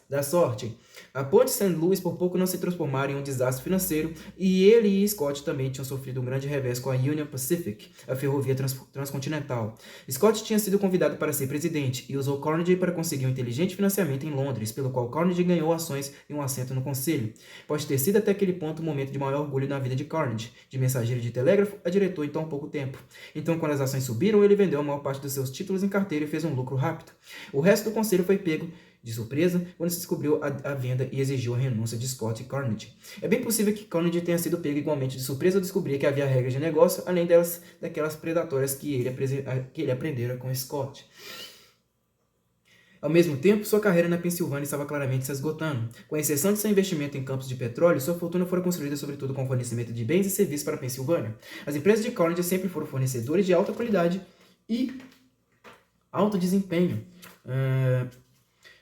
da sorte. A ponte St. Louis por pouco não se transformara em um desastre financeiro e ele e Scott também tinham sofrido um grande revés com a Union Pacific, a ferrovia transcontinental. Scott tinha sido convidado para ser presidente e usou Carnegie para conseguir um inteligente financiamento em Londres, pelo qual Carnegie ganhou ações e um assento no conselho. Pode ter sido até aquele ponto o momento de maior orgulho na vida de Carnegie, de mensageiro de telégrafo a diretor em tão pouco tempo. Então, quando as ações subiram, ele vendeu a maior parte dos seus títulos em carteira e fez um lucro rápido. O resto do conselho foi pego de surpresa quando se descobriu a venda e exigiu a renúncia de Scott e Carnegie. É bem possível que Carnegie tenha sido pego igualmente de surpresa ao descobrir que havia regras de negócio, além daquelas predatórias que ele aprendera com Scott. Ao mesmo tempo, sua carreira na Pensilvânia estava claramente se esgotando. Com exceção de seu investimento em campos de petróleo, sua fortuna foi construída sobretudo com o fornecimento de bens e serviços para a Pensilvânia. As empresas de Carnegie sempre foram fornecedores de alta qualidade e alto desempenho.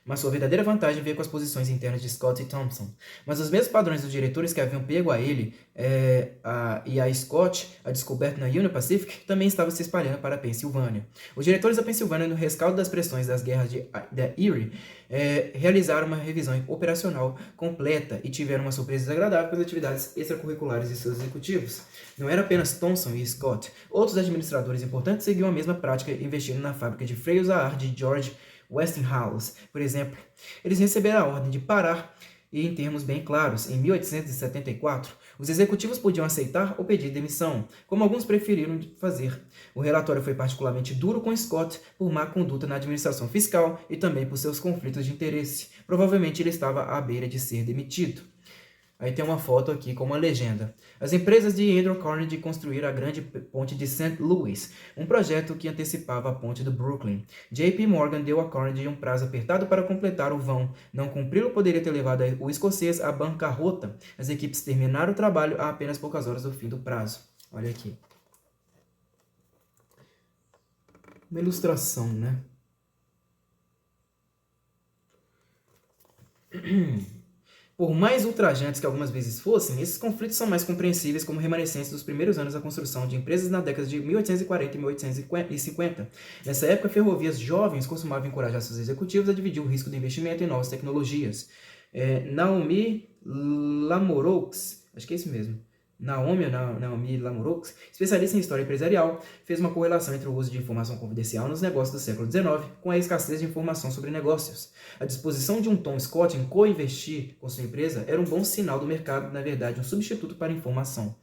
Mas sua verdadeira vantagem veio com as posições internas de Scott e Thompson. Mas os mesmos padrões dos diretores que haviam pego a ele e a Scott, a descoberta na Union Pacific, também estavam se espalhando para a Pensilvânia. Os diretores da Pensilvânia, no rescaldo das pressões das guerras da Erie, realizaram uma revisão operacional completa e tiveram uma surpresa desagradável com as atividades extracurriculares de seus executivos. Não era apenas Thompson e Scott. Outros administradores importantes seguiam a mesma prática, investindo na fábrica de freios a ar de George Westinghouse, por exemplo. Eles receberam a ordem de parar e, em termos bem claros, em 1874, os executivos podiam aceitar ou pedir demissão, como alguns preferiram fazer. O relatório foi particularmente duro com Scott por má conduta na administração fiscal e também por seus conflitos de interesse. Provavelmente ele estava à beira de ser demitido. Aí tem uma foto aqui com uma legenda. As empresas de Andrew Carnegie construíram a grande ponte de St. Louis, um projeto que antecipava a ponte do Brooklyn. J.P. Morgan deu a Carnegie um prazo apertado para completar o vão. Não cumpri-lo poderia ter levado o escocês à bancarrota. As equipes terminaram o trabalho a apenas poucas horas do fim do prazo. Olha aqui. Uma ilustração, né? Por mais ultrajantes que algumas vezes fossem, esses conflitos são mais compreensíveis como remanescentes dos primeiros anos da construção de empresas na década de 1840 e 1850. Nessa época, ferrovias jovens costumavam encorajar seus executivos a dividir o risco do investimento em novas tecnologias. Naomi Lamoureux, acho que é isso mesmo, Naomi Lamoureux, especialista em história empresarial, fez uma correlação entre o uso de informação confidencial nos negócios do século XIX com a escassez de informação sobre negócios. A disposição de um Tom Scott em co-investir com sua empresa era um bom sinal do mercado, na verdade, um substituto para a informação.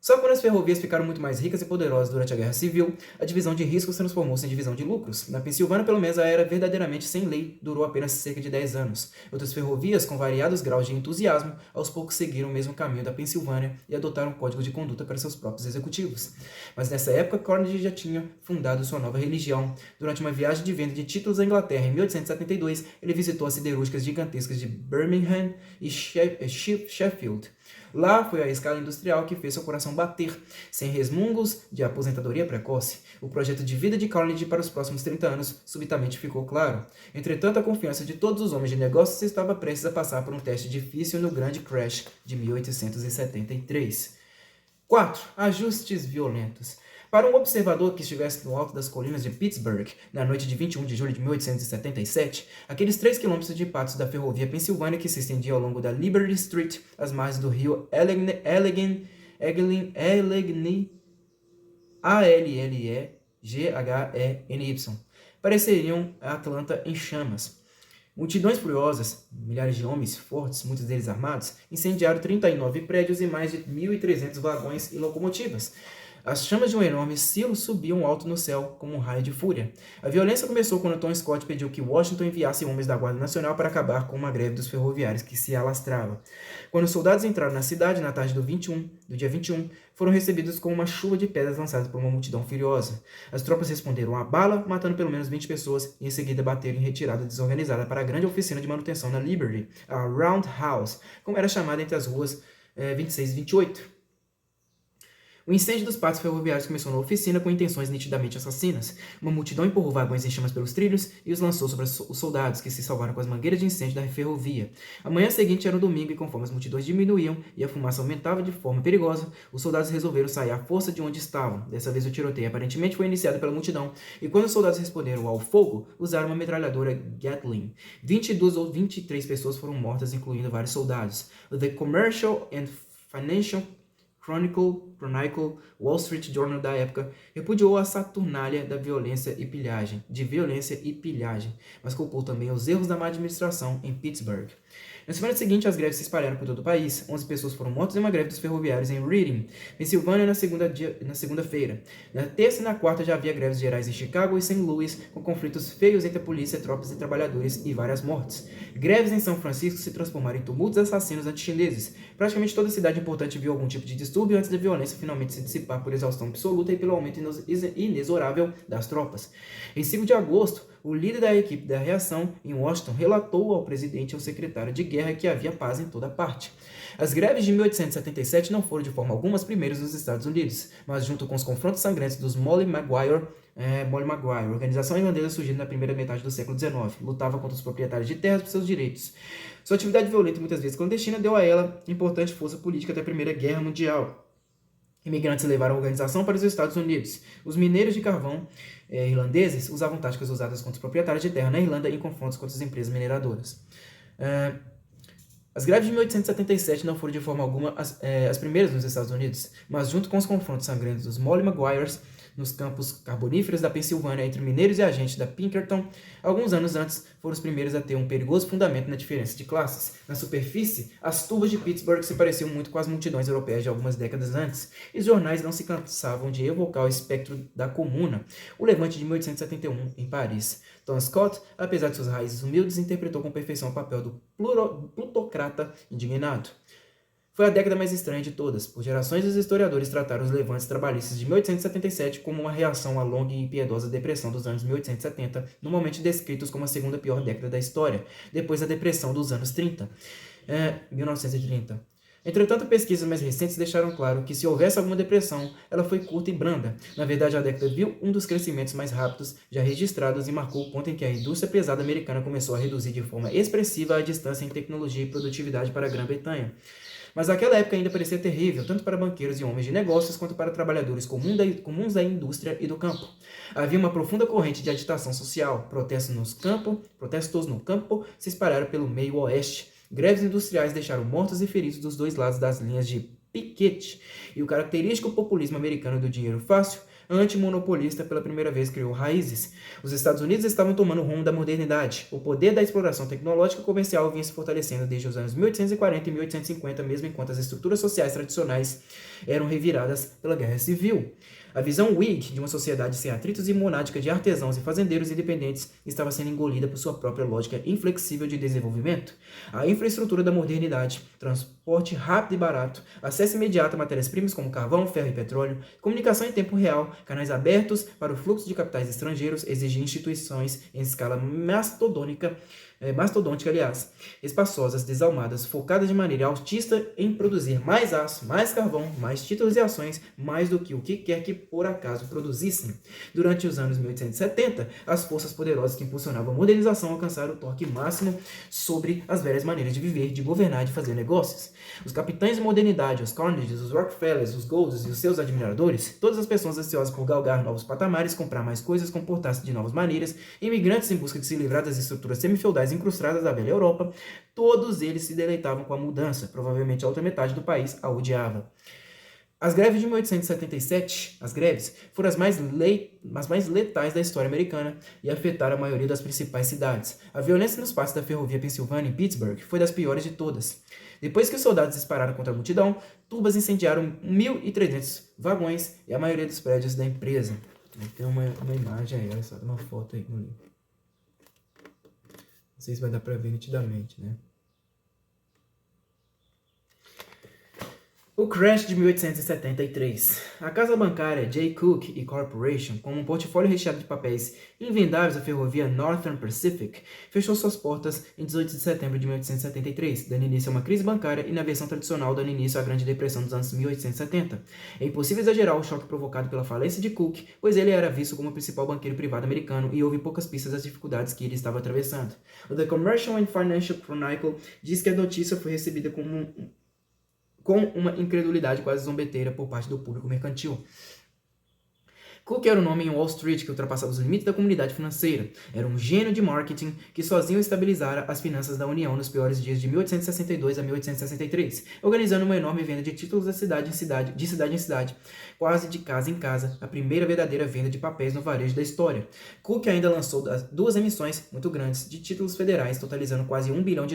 Só quando as ferrovias ficaram muito mais ricas e poderosas durante a Guerra Civil, a divisão de riscos transformou-se em divisão de lucros. Na Pensilvânia, pelo menos, a era verdadeiramente sem lei durou apenas cerca de 10 anos. Outras ferrovias, com variados graus de entusiasmo, aos poucos seguiram o mesmo caminho da Pensilvânia e adotaram um código de conduta para seus próprios executivos. Mas nessa época, Carnegie já tinha fundado sua nova religião. Durante uma viagem de venda de títulos à Inglaterra em 1872, ele visitou as siderúrgicas gigantescas de Birmingham e Sheffield. Lá foi a escala industrial que fez seu coração bater, sem resmungos de aposentadoria precoce. O projeto de vida de Carnegie para os próximos 30 anos subitamente ficou claro. Entretanto, a confiança de todos os homens de negócios estava prestes a passar por um teste difícil no grande crash de 1873. 4. Ajustes violentos. Para um observador que estivesse no alto das colinas de Pittsburgh, na noite de 21 de julho de 1877, aqueles 3 quilômetros de patos da ferrovia Pensilvânia que se estendia ao longo da Liberty Street, às margens do rio Allegheny, A-L-L-E-G-H-E-N-Y, pareceriam Atlanta em chamas. Multidões furiosas, milhares de homens fortes, muitos deles armados, incendiaram 39 prédios e mais de 1.300 vagões e locomotivas. As chamas de um enorme silo subiam alto no céu como um raio de fúria. A violência começou quando Tom Scott pediu que Washington enviasse homens da Guarda Nacional para acabar com uma greve dos ferroviários que se alastrava. Quando os soldados entraram na cidade na tarde do dia 21, foram recebidos com uma chuva de pedras lançadas por uma multidão furiosa. As tropas responderam à bala, matando pelo menos 20 pessoas e em seguida bateram em retirada desorganizada para a grande oficina de manutenção na Liberty, a Roundhouse, como era chamada entre as ruas 26 e 28. O incêndio dos patos ferroviários começou na oficina com intenções nitidamente assassinas. Uma multidão empurrou vagões em chamas pelos trilhos e os lançou sobre os soldados, que se salvaram com as mangueiras de incêndio da ferrovia. A manhã seguinte era um domingo e conforme as multidões diminuíam e a fumaça aumentava de forma perigosa, os soldados resolveram sair à força de onde estavam. Dessa vez o tiroteio aparentemente foi iniciado pela multidão e quando os soldados responderam ao fogo, usaram uma metralhadora Gatling. 22 ou 23 pessoas foram mortas, incluindo vários soldados. The Commercial and Financial Chronicle, Wall Street Journal da época, repudiou a saturnália da violência e pilhagem, mas culpou também os erros da má administração em Pittsburgh. Na semana seguinte, as greves se espalharam por todo o país. 11 pessoas foram mortas em uma greve dos ferroviários em Reading, Pensilvânia, na segunda-feira. Na terça e na quarta já havia greves gerais em Chicago e St. Louis, com conflitos feios entre a polícia, tropas e trabalhadores e várias mortes. Greves em São Francisco se transformaram em tumultos assassinos anti-chineses. Praticamente toda cidade importante viu algum tipo de distúrbio antes da violência finalmente se dissipar por exaustão absoluta e pelo aumento inexorável das tropas. Em 5 de agosto, o líder da equipe da reação em Washington relatou ao presidente e ao secretário de guerra que havia paz em toda parte. As greves de 1877 não foram de forma alguma as primeiras nos Estados Unidos, mas junto com os confrontos sangrentos dos Molly Maguire, organização irlandesa surgida na primeira metade do século XIX, lutava contra os proprietários de terras por seus direitos. Sua atividade violenta e muitas vezes clandestina deu a ela importante força política até a Primeira Guerra Mundial. Imigrantes levaram a organização para os Estados Unidos. Os mineiros de carvão irlandeses usavam táticas usadas contra os proprietários de terra na Irlanda em confrontos contra as empresas mineradoras. As greves de 1877 não foram de forma alguma as primeiras nos Estados Unidos, mas junto com os confrontos sangrentos dos Molly Maguires nos campos carboníferos da Pensilvânia entre mineiros e agentes da Pinkerton, alguns anos antes foram os primeiros a ter um perigoso fundamento na diferença de classes. Na superfície, as turbas de Pittsburgh se pareciam muito com as multidões europeias de algumas décadas antes, e os jornais não se cansavam de evocar o espectro da Comuna, o levante de 1871 em Paris. Tom Scott, apesar de suas raízes humildes, interpretou com perfeição o papel do plutocrata indignado. Foi a década mais estranha de todas. Por gerações, os historiadores trataram os levantes trabalhistas de 1877 como uma reação à longa e impiedosa depressão dos anos 1870, normalmente descritos como a segunda pior década da história, depois da depressão dos anos 1930. Entretanto, pesquisas mais recentes deixaram claro que se houvesse alguma depressão, ela foi curta e branda. Na verdade, a década viu um dos crescimentos mais rápidos já registrados e marcou o ponto em que a indústria pesada americana começou a reduzir de forma expressiva a distância em tecnologia e produtividade para a Grã-Bretanha. Mas aquela época ainda parecia terrível, tanto para banqueiros e homens de negócios, quanto para trabalhadores comuns da indústria e do campo. Havia uma profunda corrente de agitação social. Protestos no campo se espalharam pelo meio oeste. Greves industriais deixaram mortos e feridos dos dois lados das linhas de piquete. E o característico populismo americano do dinheiro fácil, antimonopolista, pela primeira vez criou raízes. Os Estados Unidos estavam tomando o rumo da modernidade. O poder da exploração tecnológica e comercial vinha se fortalecendo desde os anos 1840 e 1850, mesmo enquanto as estruturas sociais tradicionais eram reviradas pela Guerra Civil. A visão Whig de uma sociedade sem atritos e monádica de artesãos e fazendeiros independentes estava sendo engolida por sua própria lógica inflexível de desenvolvimento. A infraestrutura da modernidade, transporte rápido e barato, acesso imediato a matérias-primas como carvão, ferro e petróleo, comunicação em tempo real, canais abertos para o fluxo de capitais estrangeiros exigiam instituições em escala mastodôntica, espaçosas, desalmadas, focadas de maneira altista em produzir mais aço, mais carvão, mais títulos e ações, mais do que o que quer que por acaso produzissem. Durante os anos 1870, as forças poderosas que impulsionavam a modernização alcançaram o torque máximo sobre as velhas maneiras de viver, de governar e de fazer negócios. Os capitães de modernidade, os Carnegies, os Rockefellers, os Golds e os seus admiradores, todas as pessoas ansiosas por galgar novos patamares, comprar mais coisas, comportar-se de novas maneiras, imigrantes em busca de se livrar das estruturas semifeudais incrustadas da velha Europa, todos eles se deleitavam com a mudança. Provavelmente a outra metade do país a odiava. As greves de 1877, foram as mais letais da história americana e afetaram a maioria das principais cidades. A violência nos passos da ferrovia Pensilvânia em Pittsburgh foi das piores de todas. Depois que os soldados dispararam contra a multidão, turbas incendiaram 1.300 vagões e a maioria dos prédios da empresa. Tem uma imagem aí, olha só, tem uma foto aí no livro. Não sei se vai dar para ver nitidamente, né? O crash de 1873. A casa bancária J. Cook & Corporation, com um portfólio recheado de papéis invendáveis da ferrovia Northern Pacific, fechou suas portas em 18 de setembro de 1873, dando início a uma crise bancária e, na versão tradicional, dando início à Grande Depressão dos anos 1870. É impossível exagerar o choque provocado pela falência de Cook, pois ele era visto como o principal banqueiro privado americano e houve poucas pistas das dificuldades que ele estava atravessando. O The Commercial and Financial Chronicle diz que a notícia foi recebida com uma incredulidade quase zombeteira por parte do público mercantil. Cook era um nome em Wall Street que ultrapassava os limites da comunidade financeira. Era um gênio de marketing que sozinho estabilizara as finanças da União nos piores dias de 1862 a 1863, organizando uma enorme venda de títulos de cidade em cidade, quase de casa em casa, a primeira verdadeira venda de papéis no varejo da história. Cook ainda lançou duas emissões muito grandes de títulos federais, totalizando quase $1 bilhão,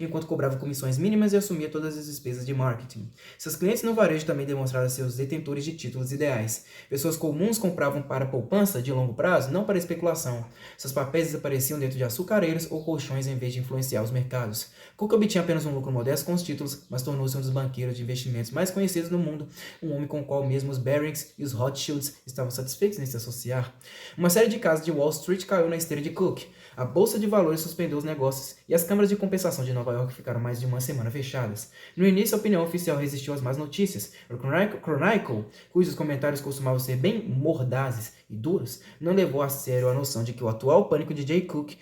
enquanto cobrava comissões mínimas e assumia todas as despesas de marketing. Seus clientes no varejo também demonstraram seus detentores de títulos ideais. Pessoas comuns compravam para poupança de longo prazo, não para especulação. Seus papéis desapareciam dentro de açucareiros ou colchões em vez de influenciar os mercados. Cook obtinha apenas um lucro modesto com os títulos, mas tornou-se um dos banqueiros de investimentos mais conhecidos do mundo, um homem com o qual mesmo os Barings e os Rothschilds estavam satisfeitos em se associar. Uma série de casas de Wall Street caiu na esteira de Cook. A Bolsa de Valores suspendeu os negócios e as câmaras de compensação de Nova York ficaram mais de uma semana fechadas. No início, a opinião oficial resistiu às más notícias. O Chronicle, cujos comentários costumavam ser bem mordazes e duros, não levou a sério a noção de que o atual pânico de Jay Cook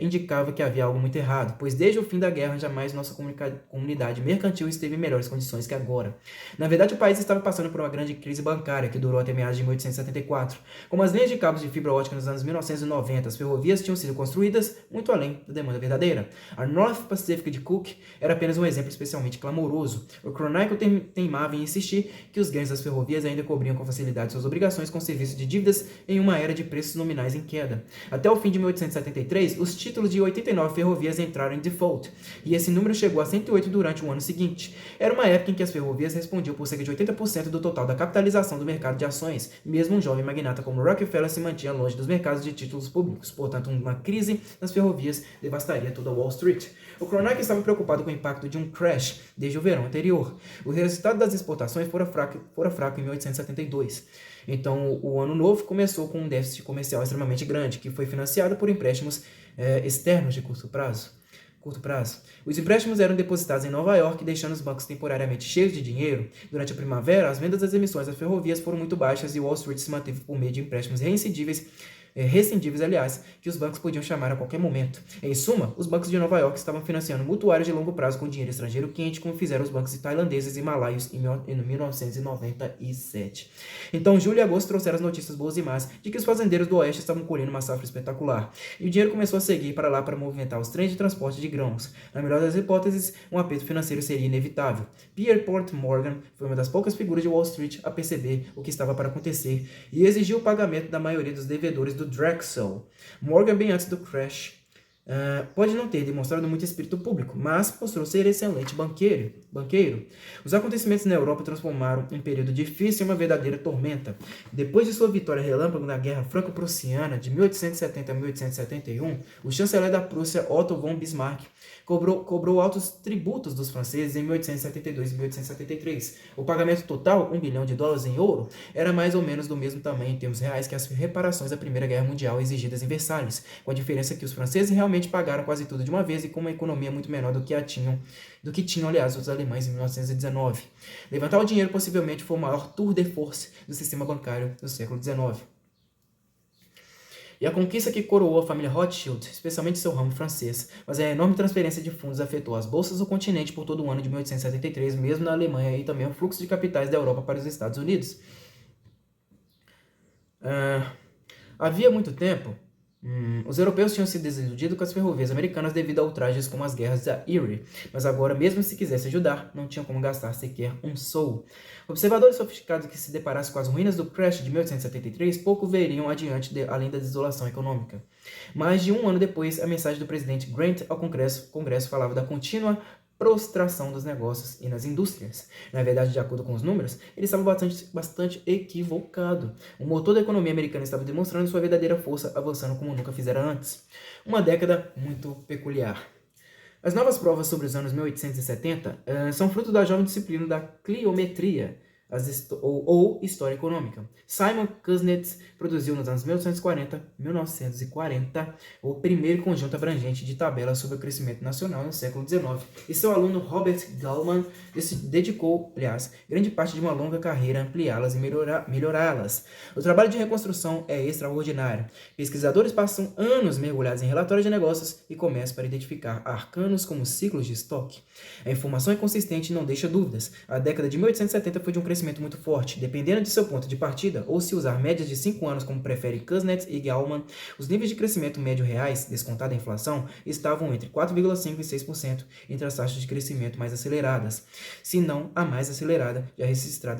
indicava que havia algo muito errado, pois desde o fim da guerra jamais nossa comunidade mercantil esteve em melhores condições que agora. Na verdade, o país estava passando por uma grande crise bancária que durou até meados de 1874. Como as linhas de cabos de fibra ótica nos anos 1990, as ferrovias tinham sido construídas muito além da demanda verdadeira. A North Pacific de Cook era apenas um exemplo especialmente clamoroso. O Chronicle teimava em insistir que os ganhos das ferrovias ainda cobriam com facilidade suas obrigações com serviços de dívidas em uma era de preços nominais em queda. Até o fim de 1873, os títulos de 89 ferrovias entraram em default, e esse número chegou a 108 durante o ano seguinte. Era uma época em que as ferrovias respondiam por cerca de 80% do total da capitalização do mercado de ações. Mesmo um jovem magnata como Rockefeller se mantinha longe dos mercados de títulos públicos, portanto, uma crise nas ferrovias devastaria toda Wall Street. O Chronicle estava preocupado com o impacto de um crash desde o verão anterior. O resultado das exportações fora fraco em 1872. Então, o ano novo começou com um déficit comercial extremamente grande, que foi financiado por empréstimos externos de curto prazo. Os empréstimos eram depositados em Nova York, deixando os bancos temporariamente cheios de dinheiro. Durante a primavera, as vendas das emissões das ferrovias foram muito baixas e Wall Street se manteve por meio de empréstimos rescindíveis, aliás, que os bancos podiam chamar a qualquer momento. Em suma, os bancos de Nova York estavam financiando mutuários de longo prazo com dinheiro estrangeiro quente, como fizeram os bancos tailandeses e malaios em 1997. Então, julho e agosto trouxeram as notícias boas e más de que os fazendeiros do Oeste estavam colhendo uma safra espetacular, e o dinheiro começou a seguir para lá para movimentar os trens de transporte de grãos. Na melhor das hipóteses, um aperto financeiro seria inevitável. Pierpont Morgan foi uma das poucas figuras de Wall Street a perceber o que estava para acontecer e exigiu o pagamento da maioria dos devedores do Drexel. Morgan, bem antes do crash, pode não ter demonstrado muito espírito público, mas mostrou ser excelente banqueiro. Os acontecimentos na Europa transformaram um período difícil em uma verdadeira tormenta. Depois de sua vitória relâmpago na Guerra Franco-Prussiana de 1870 a 1871, o chanceler da Prússia, Otto von Bismarck, cobrou altos tributos dos franceses em 1872 e 1873. O pagamento total, $1 bilhão em ouro, era mais ou menos do mesmo tamanho em termos reais que as reparações da Primeira Guerra Mundial exigidas em Versalhes, com a diferença que os franceses realmente pagaram quase tudo de uma vez e com uma economia muito menor do que tinham, aliás, os alemães em 1919. Levantar o dinheiro possivelmente foi o maior tour de force do sistema bancário do século XIX. E a conquista que coroou a família Rothschild, especialmente seu ramo francês, mas a enorme transferência de fundos afetou as bolsas do continente por todo o ano de 1873, mesmo na Alemanha, e também o fluxo de capitais da Europa para os Estados Unidos. Havia muito tempo, os europeus tinham se desiludido com as ferrovias americanas devido a ultrajes como as guerras da Erie, mas agora, mesmo se quisesse ajudar, não tinham como gastar sequer um sol. Observadores sofisticados que se deparassem com as ruínas do crash de 1873 pouco veriam adiante além da desolação econômica. Mais de um ano depois, a mensagem do presidente Grant ao Congresso falava da contínua prostração dos negócios e nas indústrias. Na verdade, de acordo com os números, ele estava bastante equivocado. O motor da economia americana estava demonstrando sua verdadeira força, avançando como nunca fizera antes. Uma década muito peculiar. As novas provas sobre os anos 1870 são fruto da jovem disciplina da cliometria, ou História Econômica. Simon Kuznets produziu nos anos 1940 o primeiro conjunto abrangente de tabelas sobre o crescimento nacional no século XIX, e seu aluno Robert Gallman dedicou, aliás, grande parte de uma longa carreira a ampliá-las e melhorá-las. O trabalho de reconstrução é extraordinário. Pesquisadores passam anos mergulhados em relatórios de negócios e começam para identificar arcanos como ciclos de estoque. A informação é consistente e não deixa dúvidas. A década de 1870 foi de um crescimento crescimento muito forte. Dependendo de seu ponto de partida, ou se usar médias de 5 anos como prefere Kuznets e Gallman, os níveis de crescimento médio reais, descontada a inflação, estavam entre 4,5% e 6% entre as taxas de crescimento mais aceleradas, se não a mais acelerada já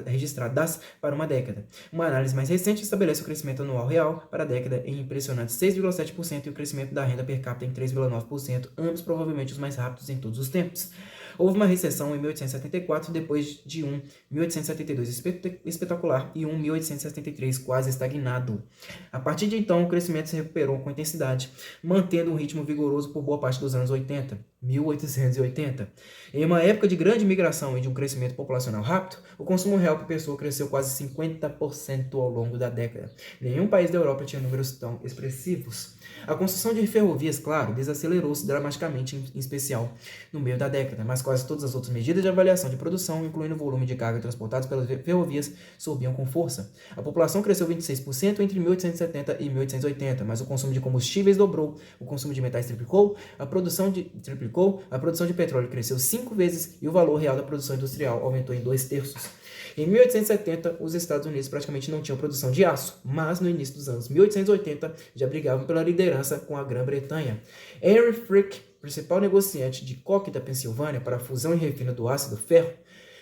registradas para uma década. Uma análise mais recente estabelece o crescimento anual real para a década em impressionantes 6,7% e o crescimento da renda per capita em 3,9%, ambos provavelmente os mais rápidos em todos os tempos. Houve uma recessão em 1874, depois de um 1872 espetacular e um 1873 quase estagnado. A partir de então, o crescimento se recuperou com intensidade, mantendo um ritmo vigoroso por boa parte dos anos 1880. Em uma época de grande migração e de um crescimento populacional rápido, o consumo real por pessoa cresceu quase 50% ao longo da década. Nenhum país da Europa tinha números tão expressivos. A construção de ferrovias, claro, desacelerou-se dramaticamente, em especial no meio da década, mas quase todas as outras medidas de avaliação de produção, incluindo o volume de carga transportados pelas ferrovias, subiam com força. A população cresceu 26% entre 1870 e 1880, mas o consumo de combustíveis dobrou, o consumo de metais triplicou, a produção de petróleo cresceu 5 vezes e o valor real da produção industrial aumentou em 2/3. Em 1870, os Estados Unidos praticamente não tinham produção de aço, mas no início dos anos 1880 já brigavam pela liderança com a Grã-Bretanha. Henry Frick, principal negociante de coque da Pensilvânia para a fusão e refino do ácido ferro,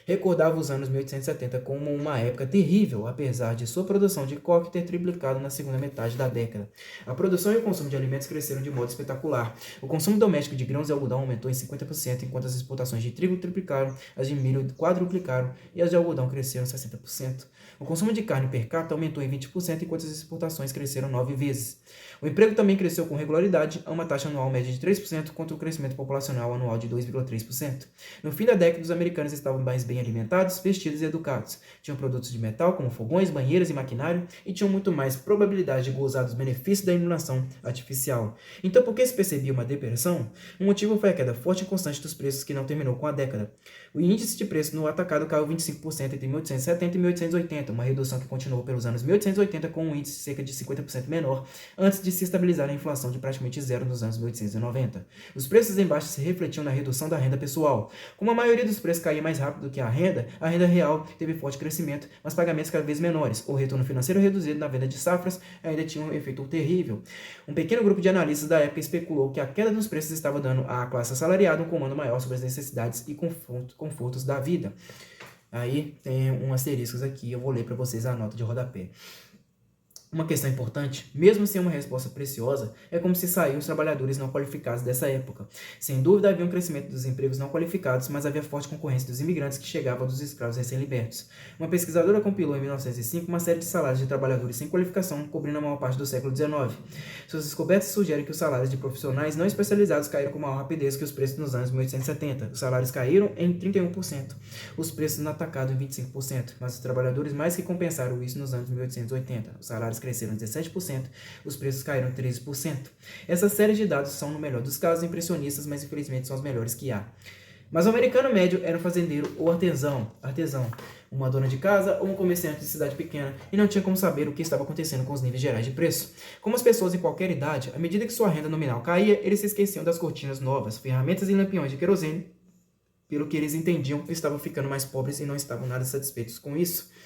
recordava os anos 1870 como uma época terrível, apesar de sua produção de coque ter triplicado na segunda metade da década. A produção e o consumo de alimentos cresceram de modo espetacular. O consumo doméstico de grãos e algodão aumentou em 50%, enquanto as exportações de trigo triplicaram, as de milho quadruplicaram e as de algodão cresceram 60%. O consumo de carne per capita aumentou em 20%, enquanto as exportações cresceram 9 vezes. O emprego também cresceu com regularidade, a uma taxa anual média de 3%, contra o crescimento populacional anual de 2,3%. No fim da década, os americanos estavam mais bem alimentados, vestidos e educados. Tinham produtos de metal, como fogões, banheiras e maquinário, e tinham muito mais probabilidade de gozar dos benefícios da iluminação artificial. Então, por que se percebia uma depressão? Um motivo foi a queda forte e constante dos preços, que não terminou com a década. O índice de preço no atacado caiu 25% entre 1870 e 1880, uma redução que continuou pelos anos 1880 com um índice cerca de 50% menor, antes de se estabilizar a inflação de praticamente zero nos anos 1890. Os preços em baixa se refletiam na redução da renda pessoal. Como a maioria dos preços caía mais rápido do que a renda real teve forte crescimento, mas pagamentos cada vez menores. O retorno financeiro reduzido na venda de safras ainda tinha um efeito terrível. Um pequeno grupo de analistas da época especulou que a queda dos preços estava dando à classe assalariada um comando maior sobre as necessidades e confortos da vida. Aí tem um asterisco aqui, eu vou ler para vocês a nota de rodapé. Uma questão importante, mesmo sem uma resposta preciosa, é como se saíam os trabalhadores não qualificados dessa época. Sem dúvida havia um crescimento dos empregos não qualificados, mas havia forte concorrência dos imigrantes que chegavam dos escravos recém-libertos. Uma pesquisadora compilou em 1905 uma série de salários de trabalhadores sem qualificação, cobrindo a maior parte do século XIX. Suas descobertas sugerem que os salários de profissionais não especializados caíram com maior rapidez que os preços nos anos 1870. Os salários caíram em 31%, os preços no atacado em 25%, mas os trabalhadores mais que compensaram isso nos anos 1880. Os salários cresceram 17%, os preços caíram 13%. Essa série de dados são, no melhor dos casos, impressionistas, mas infelizmente são os melhores que há. Mas o americano médio era um fazendeiro ou artesão, uma dona de casa ou um comerciante de cidade pequena, e não tinha como saber o que estava acontecendo com os níveis gerais de preço. Como as pessoas em qualquer idade, à medida que sua renda nominal caía, eles se esqueciam das cortinas novas, ferramentas e lampiões de querosene. Pelo que eles entendiam, estavam ficando mais pobres e não estavam nada satisfeitos com isso.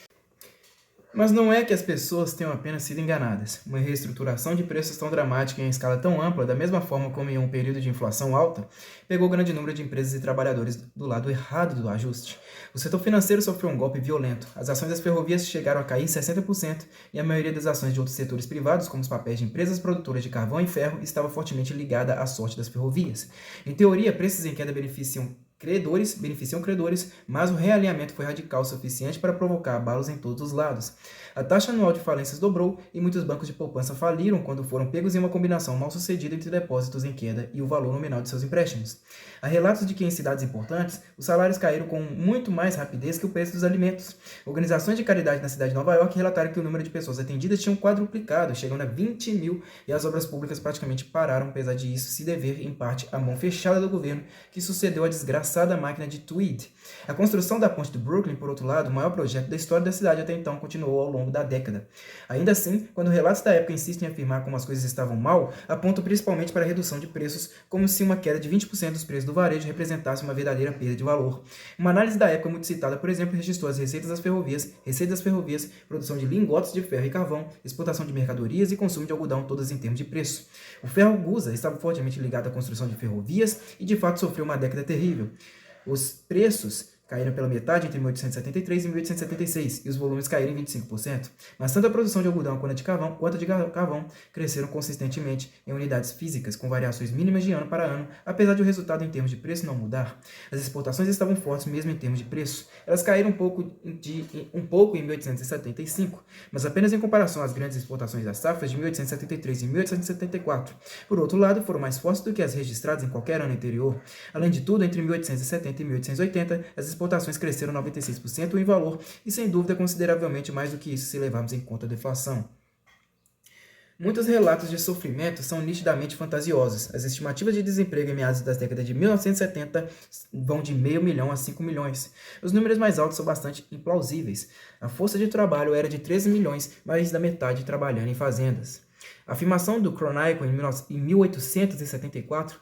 Mas não é que as pessoas tenham apenas sido enganadas. Uma reestruturação de preços tão dramática em escala tão ampla, da mesma forma como em um período de inflação alta, pegou grande número de empresas e trabalhadores do lado errado do ajuste. O setor financeiro sofreu um golpe violento. As ações das ferrovias chegaram a cair 60% e a maioria das ações de outros setores privados, como os papéis de empresas produtoras de carvão e ferro, estava fortemente ligada à sorte das ferrovias. Em teoria, preços em queda beneficiam credores, mas o realinhamento foi radical o suficiente para provocar abalos em todos os lados. A taxa anual de falências dobrou e muitos bancos de poupança faliram quando foram pegos em uma combinação mal sucedida entre depósitos em queda e o valor nominal de seus empréstimos. Há relatos de que em cidades importantes, os salários caíram com muito mais rapidez que o preço dos alimentos. Organizações de caridade na cidade de Nova York relataram que o número de pessoas atendidas tinham quadruplicado, chegando a 20 mil, e as obras públicas praticamente pararam, apesar de isso se dever, em parte, à mão fechada do governo que sucedeu a desgraça desgraçada máquina de Tweed. A construção da ponte do Brooklyn, por outro lado, o maior projeto da história da cidade até então, continuou ao longo da década. Ainda assim, quando relatos da época insistem em afirmar como as coisas estavam mal, apontam principalmente para a redução de preços, como se uma queda de 20% dos preços do varejo representasse uma verdadeira perda de valor. Uma análise da época muito citada, por exemplo, registrou as receitas das ferrovias, produção de lingotes de ferro e carvão, exportação de mercadorias e consumo de algodão, todas em termos de preço. O ferro gusa estava fortemente ligado à construção de ferrovias e, de fato, sofreu uma década terrível. Os preços caíram pela metade entre 1873 e 1876, e os volumes caíram em 25%. Mas tanto a produção de algodão quanto a de carvão cresceram consistentemente em unidades físicas, com variações mínimas de ano para ano, apesar de o resultado em termos de preço não mudar. As exportações estavam fortes mesmo em termos de preço. Elas caíram um pouco em 1875, mas apenas em comparação às grandes exportações das safras de 1873 e 1874. Por outro lado, foram mais fortes do que as registradas em qualquer ano anterior. Além de tudo, entre 1870 e 1880, as exportações cresceram 96% em valor e, sem dúvida, consideravelmente mais do que isso se levarmos em conta a deflação. Muitos relatos de sofrimento são nitidamente fantasiosos. As estimativas de desemprego em meados da década de 1970 vão de 500 mil a 5 milhões. Os números mais altos são bastante implausíveis. A força de trabalho era de 13 milhões, mais da metade trabalhando em fazendas. A afirmação do Chronicle em 1874,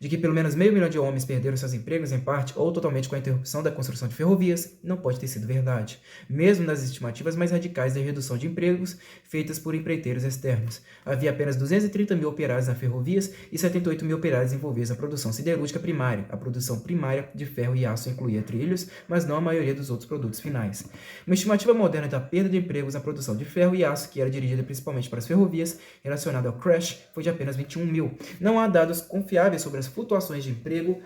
de que pelo menos 500 mil de homens perderam seus empregos em parte ou totalmente com a interrupção da construção de ferrovias, não pode ter sido verdade, mesmo nas estimativas mais radicais de redução de empregos feitas por empreiteiros externos. Havia apenas 230 mil operários nas ferrovias e 78 mil operários envolvidos na produção siderúrgica primária. A produção primária de ferro e aço incluía trilhos, mas não a maioria dos outros produtos finais. Uma estimativa moderna da perda de empregos na produção de ferro e aço, que era dirigida principalmente para as ferrovias, relacionada ao crash, foi de apenas 21 mil. Não há dados confiáveis sobre as flutuações de emprego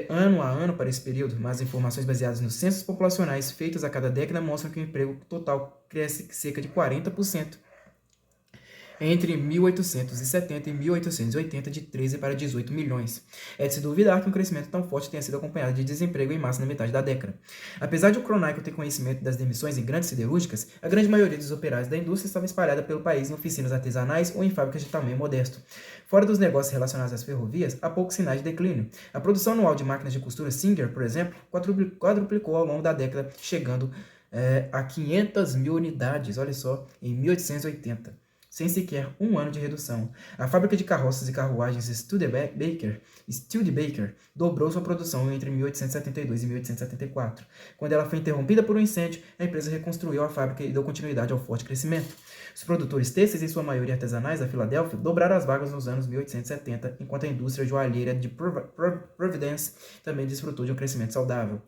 ano a ano para esse período, mas informações baseadas nos censos populacionais feitos a cada década mostram que o emprego total cresce cerca de 40% entre 1870 e 1880, de 13 para 18 milhões. É de se duvidar que um crescimento tão forte tenha sido acompanhado de desemprego em massa na metade da década. Apesar de o Chronicle ter conhecimento das demissões em grandes siderúrgicas, a grande maioria dos operários da indústria estava espalhada pelo país em oficinas artesanais ou em fábricas de tamanho modesto. Fora dos negócios relacionados às ferrovias, há poucos sinais de declínio. A produção anual de máquinas de costura Singer, por exemplo, quadruplicou ao longo da década, chegando a 500 mil unidades, olha só, em 1880. Sem sequer um ano de redução. A fábrica de carroças e carruagens Studebaker dobrou sua produção entre 1872 e 1874. Quando ela foi interrompida por um incêndio, a empresa reconstruiu a fábrica e deu continuidade ao forte crescimento. Os produtores têxteis, em sua maioria artesanais, da Filadélfia, dobraram as vagas nos anos 1870, enquanto a indústria joalheira de Providence também desfrutou de um crescimento saudável.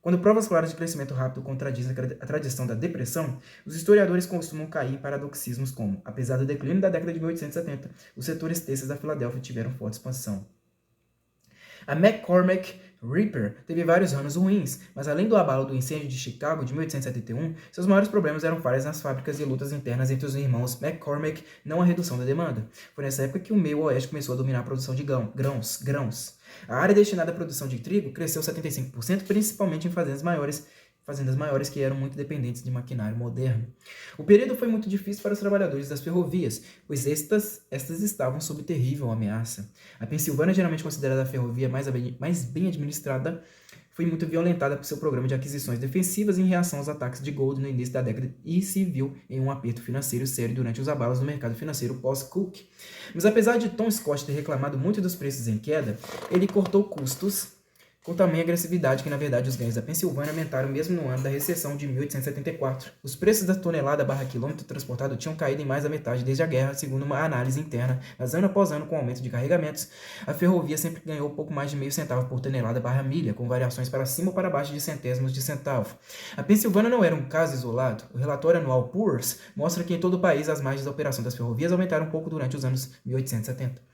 Quando provas claras de crescimento rápido contradizem a tradição da depressão, os historiadores costumam cair em paradoxismos como, apesar do declínio da década de 1870, os setores têxteis da Filadélfia tiveram forte expansão. A McCormick Reaper teve vários anos ruins, mas além do abalo do incêndio de Chicago de 1871, seus maiores problemas eram falhas nas fábricas e lutas internas entre os irmãos McCormick, não a redução da demanda. Foi nessa época que o meio oeste começou a dominar a produção de grãos. A área destinada à produção de trigo cresceu 75%, principalmente em fazendas maiores que eram muito dependentes de maquinário moderno. O período foi muito difícil para os trabalhadores das ferrovias, pois estas estavam sob terrível ameaça. A Pensilvânia, geralmente considerada a ferrovia mais bem administrada, foi muito violentada por seu programa de aquisições defensivas em reação aos ataques de Gold no início da década e se viu em um aperto financeiro sério durante os abalos no mercado financeiro pós-Cook. Mas apesar de Tom Scott ter reclamado muito dos preços em queda, ele cortou custos com tamanha agressividade que, na verdade, os ganhos da Pensilvânia aumentaram mesmo no ano da recessão de 1874. Os preços da tonelada/quilômetro transportado tinham caído em mais da metade desde a guerra, segundo uma análise interna, mas ano após ano, com o aumento de carregamentos, a ferrovia sempre ganhou pouco mais de meio centavo por tonelada/milha, com variações para cima ou para baixo de centésimos de centavo. A Pensilvânia não era um caso isolado. O relatório anual PURS mostra que em todo o país as margens da operação das ferrovias aumentaram um pouco durante os anos 1870.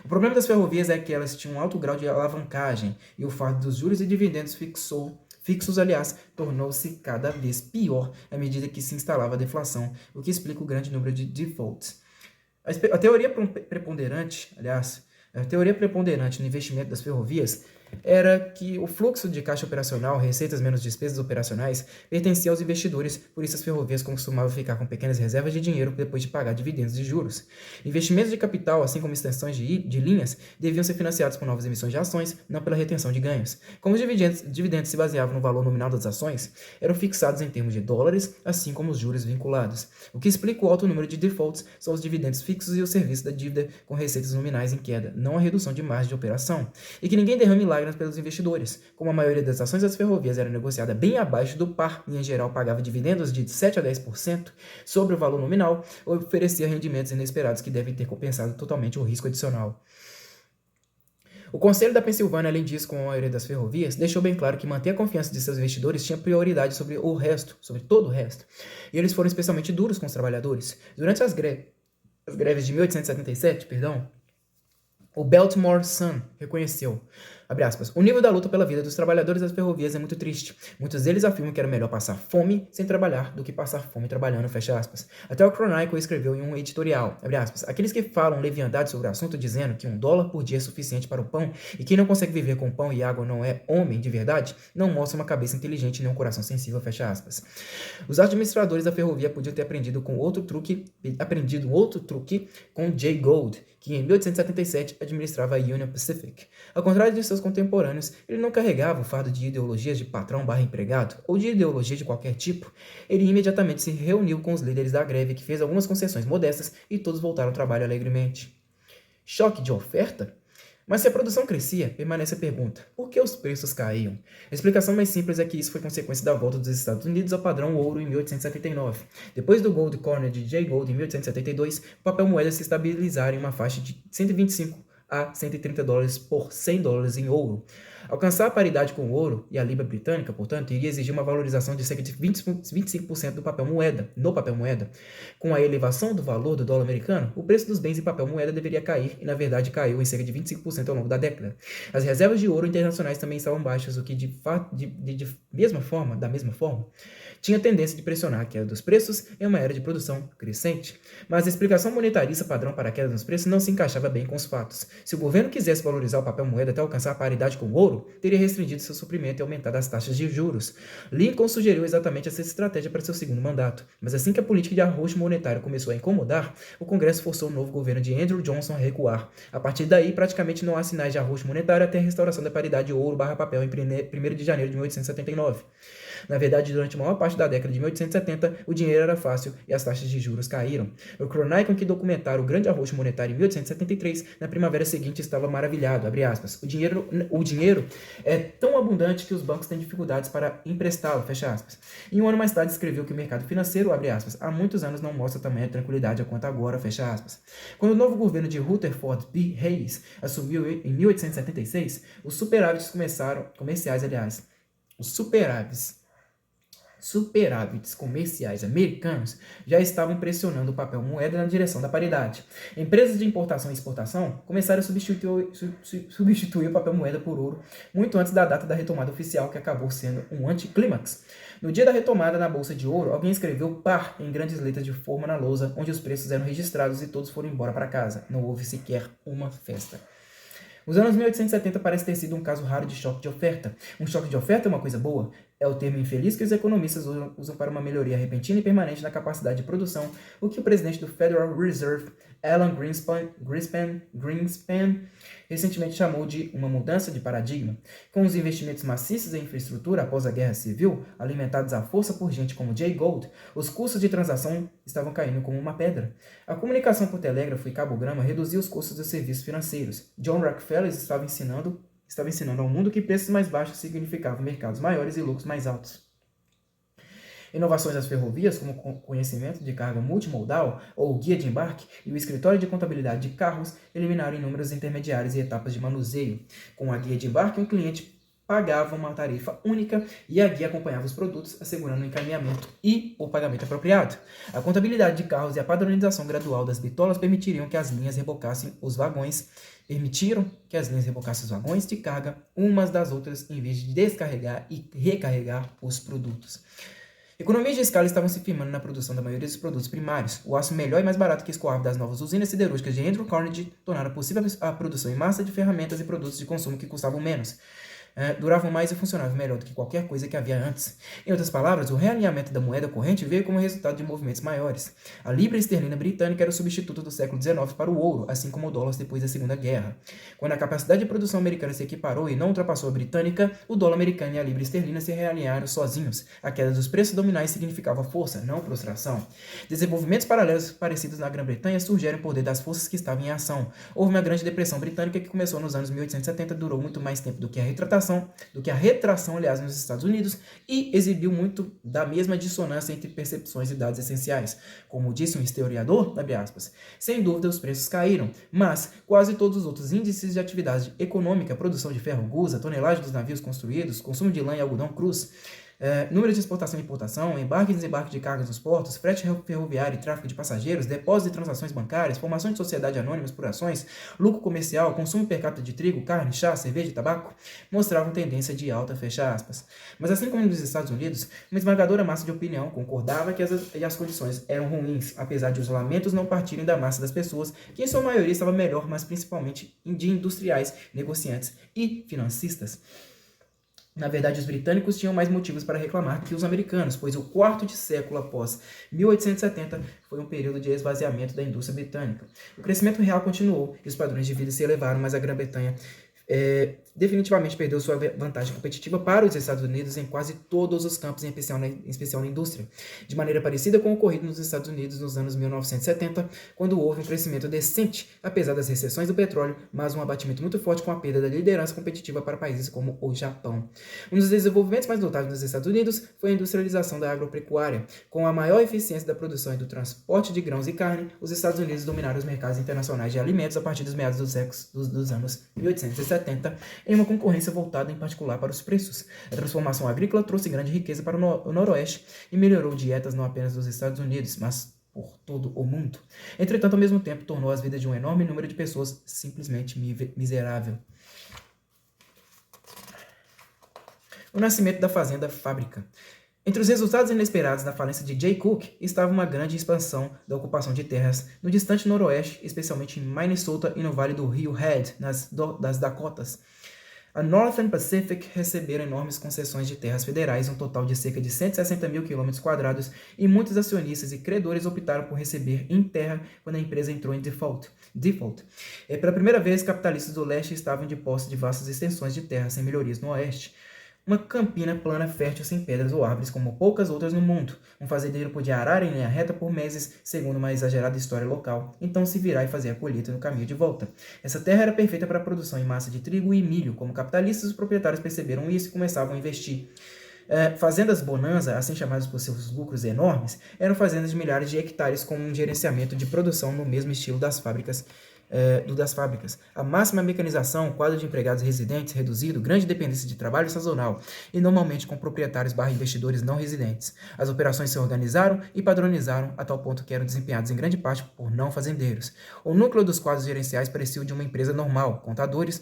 O problema das ferrovias é que elas tinham um alto grau de alavancagem e o fato dos juros e dividendos fixos, tornou-se cada vez pior à medida que se instalava a deflação, o que explica o grande número de defaults. A teoria preponderante no investimento das ferrovias era que o fluxo de caixa operacional, receitas menos despesas operacionais, pertencia aos investidores, por isso as ferrovias costumavam ficar com pequenas reservas de dinheiro depois de pagar dividendos e juros. Investimentos de capital, assim como extensões de linhas, deviam ser financiados por novas emissões de ações, não pela retenção de ganhos. Como os dividendos se baseavam no valor nominal das ações, eram fixados em termos de dólares, assim como os juros vinculados. O que explica o alto número de defaults são os dividendos fixos e o serviço da dívida com receitas nominais em queda, não a redução de margem de operação. E que ninguém derrame lágrimas pelos investidores. Como a maioria das ações das ferrovias era negociada bem abaixo do par e, em geral, pagava dividendos de 7 a 10% sobre o valor nominal, oferecia rendimentos inesperados que devem ter compensado totalmente o risco adicional. O Conselho da Pensilvânia, além disso, como a maioria das ferrovias, deixou bem claro que manter a confiança de seus investidores tinha prioridade sobre o resto, sobre todo o resto. E eles foram especialmente duros com os trabalhadores. Durante as greves de 1877, o Baltimore Sun reconheceu, abre aspas, o nível da luta pela vida dos trabalhadores das ferrovias é muito triste. Muitos deles afirmam que era melhor passar fome sem trabalhar do que passar fome trabalhando, fecha aspas. Até o Chronicle escreveu em um editorial, abre aspas, aqueles que falam leviandade sobre o assunto dizendo que $1 por dia é suficiente para o pão e quem não consegue viver com pão e água não é homem de verdade, não mostra uma cabeça inteligente nem um coração sensível, fecha aspas. Os administradores da ferrovia podiam ter aprendido outro truque com Jay Gould, que em 1877 administrava a Union Pacific. Ao contrário de seus contemporâneos, ele não carregava o fardo de ideologias de patrão/empregado ou de ideologia de qualquer tipo. Ele imediatamente se reuniu com os líderes da greve, que fez algumas concessões modestas e todos voltaram ao trabalho alegremente. Choque de oferta? Mas se a produção crescia, permanece a pergunta, por que os preços caíam? A explicação mais simples é que isso foi consequência da volta dos Estados Unidos ao padrão ouro em 1879. Depois do Gold Corner de Jay Gould em 1872, o papel moeda se estabilizara em uma faixa de 125 a $130 por $100 em ouro. Alcançar a paridade com o ouro e a libra britânica, portanto, iria exigir uma valorização de cerca de 25% no papel moeda. Com a elevação do valor do dólar americano, o preço dos bens em papel moeda deveria cair e, na verdade, caiu em cerca de 25% ao longo da década. As reservas de ouro internacionais também estavam baixas, o que, da mesma forma, tinha tendência de pressionar a queda dos preços em uma era de produção crescente. Mas a explicação monetarista padrão para a queda dos preços não se encaixava bem com os fatos. Se o governo quisesse valorizar o papel moeda até alcançar a paridade com o ouro, teria restringido seu suprimento e aumentado as taxas de juros. Lincoln sugeriu exatamente essa estratégia para seu segundo mandato, mas assim que a política de arroxo monetário começou a incomodar, o Congresso forçou o novo governo de Andrew Johnson a recuar. A partir daí, praticamente não há sinais de arroxo monetário até a restauração da paridade ouro/papel em 1º de janeiro de 1879. Na verdade, durante a maior parte da década de 1870, o dinheiro era fácil e as taxas de juros caíram. O Chronicle, que documentaram o grande arroxo monetário em 1873, na primavera seguinte estava maravilhado, abre aspas. O dinheiro é tão abundante que os bancos têm dificuldades para emprestá-lo, fecha aspas. E um ano mais tarde escreveu que o mercado financeiro, abre aspas, há muitos anos não mostra tamanha tranquilidade quanto agora, fecha aspas. Quando o novo governo de Rutherford B. Hayes assumiu em 1876, os superávites comerciais americanos já estavam pressionando o papel moeda na direção da paridade. Empresas de importação e exportação começaram a substituir o papel moeda por ouro muito antes da data da retomada oficial, que acabou sendo um anticlímax. No dia da retomada na bolsa de ouro, alguém escreveu par em grandes letras de forma na lousa, onde os preços eram registrados e todos foram embora para casa. Não houve sequer uma festa. Os anos 1870 parece ter sido um caso raro de choque de oferta. Um choque de oferta é uma coisa boa? É o termo infeliz que os economistas usam para uma melhoria repentina e permanente na capacidade de produção, o que o presidente do Federal Reserve, Alan Greenspan, recentemente chamou de uma mudança de paradigma. Com os investimentos maciços em infraestrutura após a Guerra Civil, alimentados à força por gente como Jay Gould, os custos de transação estavam caindo como uma pedra. A comunicação por telégrafo e cabograma reduziu os custos dos serviços financeiros. John Rockefeller estava ensinando ao mundo que preços mais baixos significavam mercados maiores e lucros mais altos. Inovações das ferrovias, como o conhecimento de carga multimodal ou o guia de embarque e o escritório de contabilidade de carros, eliminaram inúmeros intermediários e etapas de manuseio. Com a guia de embarque, um cliente pagava uma tarifa única e a guia acompanhava os produtos, assegurando o encaminhamento e o pagamento apropriado. A contabilidade de carros e a padronização gradual das bitolas permitiram que as linhas rebocassem os vagões de carga umas das outras em vez de descarregar e recarregar os produtos. Economias de escala estavam se firmando na produção da maioria dos produtos primários. O aço melhor e mais barato que escoava das novas usinas siderúrgicas de Andrew Carnegie tornaram possível a produção em massa de ferramentas e produtos de consumo que custavam menos, duravam mais e funcionavam melhor do que qualquer coisa que havia antes. Em outras palavras, o realinhamento da moeda corrente veio como resultado de movimentos maiores. A libra esterlina britânica era o substituto do século XIX para o ouro, assim como o dólar depois da Segunda Guerra. Quando a capacidade de produção americana se equiparou e não ultrapassou a britânica, o dólar americano e a libra esterlina se realinharam sozinhos. A queda dos preços dominais significava força, não prostração. Desenvolvimentos paralelos parecidos na Grã-Bretanha surgiram por poder das forças que estavam em ação. Houve uma grande depressão britânica que começou nos anos 1870 e durou muito mais tempo do que a retração, aliás, nos Estados Unidos, e exibiu muito da mesma dissonância entre percepções e dados essenciais. Como disse um historiador, abre aspas, sem dúvida os preços caíram, mas quase todos os outros índices de atividade econômica, produção de ferro gusa, tonelagem dos navios construídos, consumo de lã e algodão crus, número de exportação e importação, embarque e desembarque de cargas nos portos, frete ferroviário e tráfego de passageiros, depósito de transações bancárias, formação de sociedade anônimas por ações, lucro comercial, consumo per capita de trigo, carne, chá, cerveja e tabaco, mostravam tendência de alta, fecha aspas. Mas assim como nos Estados Unidos, uma esmagadora massa de opinião concordava que as condições eram ruins, apesar de os lamentos não partirem da massa das pessoas, que em sua maioria estava melhor, mas principalmente de industriais, negociantes e financistas. Na verdade, os britânicos tinham mais motivos para reclamar que os americanos, pois o quarto de século após 1870 foi um período de esvaziamento da indústria britânica. O crescimento real continuou e os padrões de vida se elevaram, mas a Grã-Bretanha definitivamente perdeu sua vantagem competitiva para os Estados Unidos em quase todos os campos, em especial na indústria. De maneira parecida com o ocorrido nos Estados Unidos nos anos 1970, quando houve um crescimento decente, apesar das recessões do petróleo, mas um abatimento muito forte com a perda da liderança competitiva para países como o Japão. Um dos desenvolvimentos mais notáveis nos Estados Unidos foi a industrialização da agropecuária. Com a maior eficiência da produção e do transporte de grãos e carne, os Estados Unidos dominaram os mercados internacionais de alimentos a partir dos meados dos anos 1870, em uma concorrência voltada em particular para os preços. A transformação agrícola trouxe grande riqueza para o Noroeste e melhorou dietas não apenas dos Estados Unidos, mas por todo o mundo. Entretanto, ao mesmo tempo, tornou as vidas de um enorme número de pessoas simplesmente miserável. O nascimento da fazenda-fábrica. Entre os resultados inesperados da falência de Jay Cooke estava uma grande expansão da ocupação de terras no distante noroeste, especialmente em Minnesota e no Vale do Rio Head, das Dakotas. A Northern Pacific receberam enormes concessões de terras federais, um total de cerca de 160 mil km², e muitos acionistas e credores optaram por receber em terra quando a empresa entrou em default. Pela primeira vez, capitalistas do leste estavam de posse de vastas extensões de terra sem melhorias no oeste. Uma campina plana fértil sem pedras ou árvores como poucas outras no mundo. Um fazendeiro podia arar em linha reta por meses, segundo uma exagerada história local, então se virar e fazer a colheita no caminho de volta. Essa terra era perfeita para a produção em massa de trigo e milho. Como capitalistas, os proprietários perceberam isso e começavam a investir. Fazendas bonanza, assim chamadas por seus lucros enormes, eram fazendas de milhares de hectares com um gerenciamento de produção no mesmo estilo das fábricas. A máxima mecanização, quadro de empregados residentes reduzido, grande dependência de trabalho sazonal e normalmente com proprietários/investidores não residentes. As operações se organizaram e padronizaram a tal ponto que eram desempenhadas em grande parte por não fazendeiros. O núcleo dos quadros gerenciais parecia o de uma empresa normal: contadores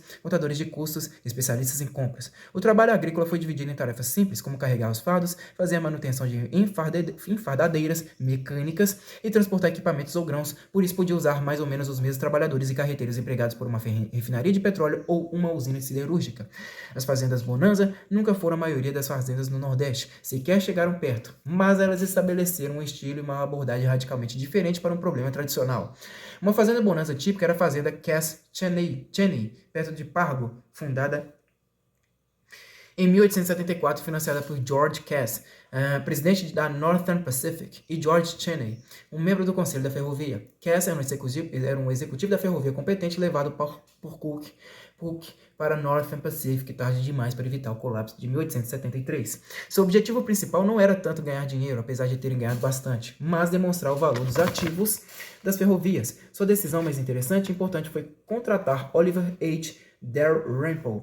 de custos, especialistas em compras. O trabalho agrícola foi dividido em tarefas simples, como carregar os fardos, fazer a manutenção de enfardadeiras mecânicas e transportar equipamentos ou grãos. Por isso podia usar mais ou menos os mesmos trabalhadores e carreteiros empregados por uma refinaria de petróleo ou uma usina siderúrgica. As fazendas bonanza nunca foram a maioria das fazendas no Nordeste, sequer chegaram perto, mas elas estabeleceram um estilo e uma abordagem radicalmente diferente para um problema tradicional. Uma fazenda bonanza típica era a fazenda Cass Cheney, perto de Fargo, fundada em 1874, financiada por George Cass, presidente da Northern Pacific, e George Cheney, um membro do Conselho da Ferrovia. Cass era um executivo da ferrovia competente levado por Cook para Northern Pacific tarde demais para evitar o colapso de 1873. Seu objetivo principal não era tanto ganhar dinheiro, apesar de terem ganhado bastante, mas demonstrar o valor dos ativos das ferrovias. Sua decisão mais interessante e importante foi contratar Oliver H. Dalrymple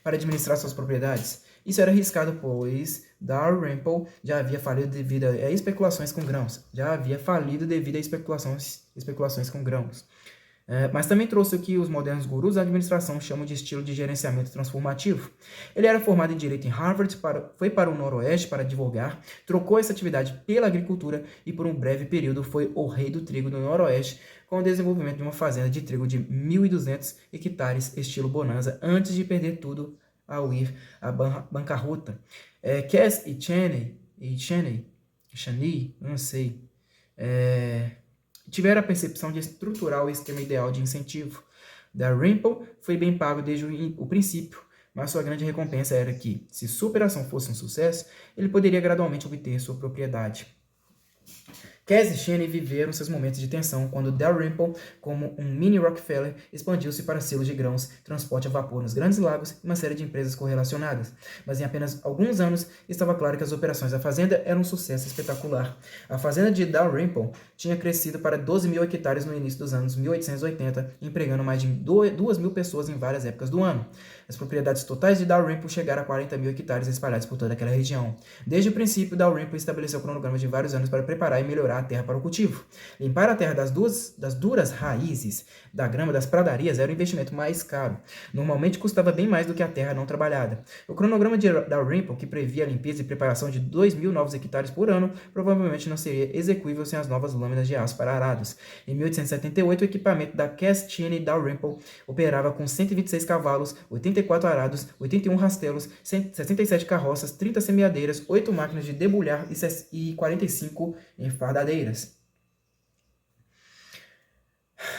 para administrar suas propriedades. Isso era arriscado, pois Dalrymple já havia falido devido a especulações com grãos. Mas também trouxe o que os modernos gurus da administração chamam de estilo de gerenciamento transformativo. Ele era formado em Direito em Harvard, foi para o Noroeste para advogar, trocou essa atividade pela agricultura e por um breve período foi o rei do trigo no Noroeste, com o desenvolvimento de uma fazenda de trigo de 1.200 hectares, estilo Bonanza, antes de perder tudo ao ir à bancarrota. Cass e Chaney, não sei, tiveram a percepção de estruturar o esquema ideal de incentivo. Dalrymple foi bem pago desde o princípio, mas sua grande recompensa era que, se sua operação fosse um sucesso, ele poderia gradualmente obter sua propriedade. Cass e Chaney viveram seus momentos de tensão quando Dalrymple, como um mini Rockefeller, expandiu-se para silos de grãos, transporte a vapor nos Grandes Lagos e uma série de empresas correlacionadas. Mas em apenas alguns anos, estava claro que as operações da fazenda eram um sucesso espetacular. A fazenda de Dalrymple tinha crescido para 12.000 hectares no início dos anos 1880, empregando mais de 2.000 pessoas em várias épocas do ano. As propriedades totais de Dalrymple chegaram a 40.000 hectares espalhados por toda aquela região. Desde o princípio, Dalrymple estabeleceu cronogramas de vários anos para preparar e melhorar a terra para o cultivo. Limpar a terra das duras raízes da grama das pradarias era o investimento mais caro. Normalmente custava bem mais do que a terra não trabalhada. O cronograma de Dalrymple, que previa a limpeza e preparação de 2.000 novos hectares por ano, provavelmente não seria execuível sem as novas lâminas de aço para arados. Em 1878, o equipamento da Cass Cheney Dalrymple operava com 126 cavalos, 84 arados, 81 rastelos, 67 carroças, 30 semeadeiras, 8 máquinas de debulhar e 45 enfardadeiras.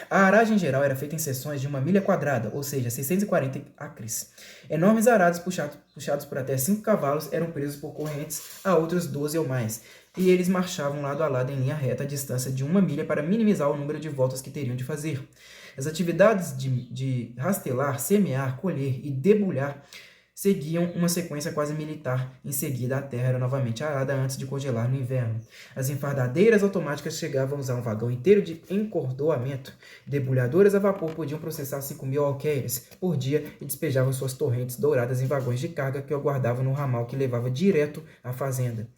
A aragem geral era feita em seções de 1 milha quadrada, ou seja, 640 acres. Enormes arados puxados por até 5 cavalos eram presos por correntes a outros 12 ou mais, e eles marchavam lado a lado em linha reta a distância de 1 milha para minimizar o número de voltas que teriam de fazer. As atividades de rastelar, semear, colher e debulhar seguiam uma sequência quase militar. Em seguida, a terra era novamente arada antes de congelar no inverno. As enfardadeiras automáticas chegavam a usar um vagão inteiro de encordoamento. Debulhadoras a vapor podiam processar 5.000 alqueires por dia e despejavam suas torrentes douradas em vagões de carga que aguardavam no ramal que levava direto à fazenda.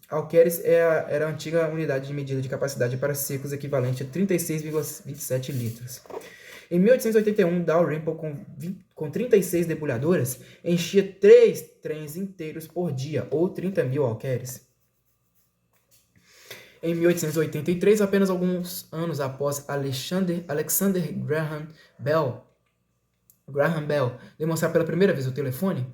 Alqueires era a antiga unidade de medida de capacidade para secos equivalente a 36,27 litros. Em 1881, Dalrymple, com 36 debulhadoras, enchia 3 trens inteiros por dia, ou 30.000 alqueires. Em 1883, apenas alguns anos após Alexander Graham Bell demonstrar pela primeira vez o telefone,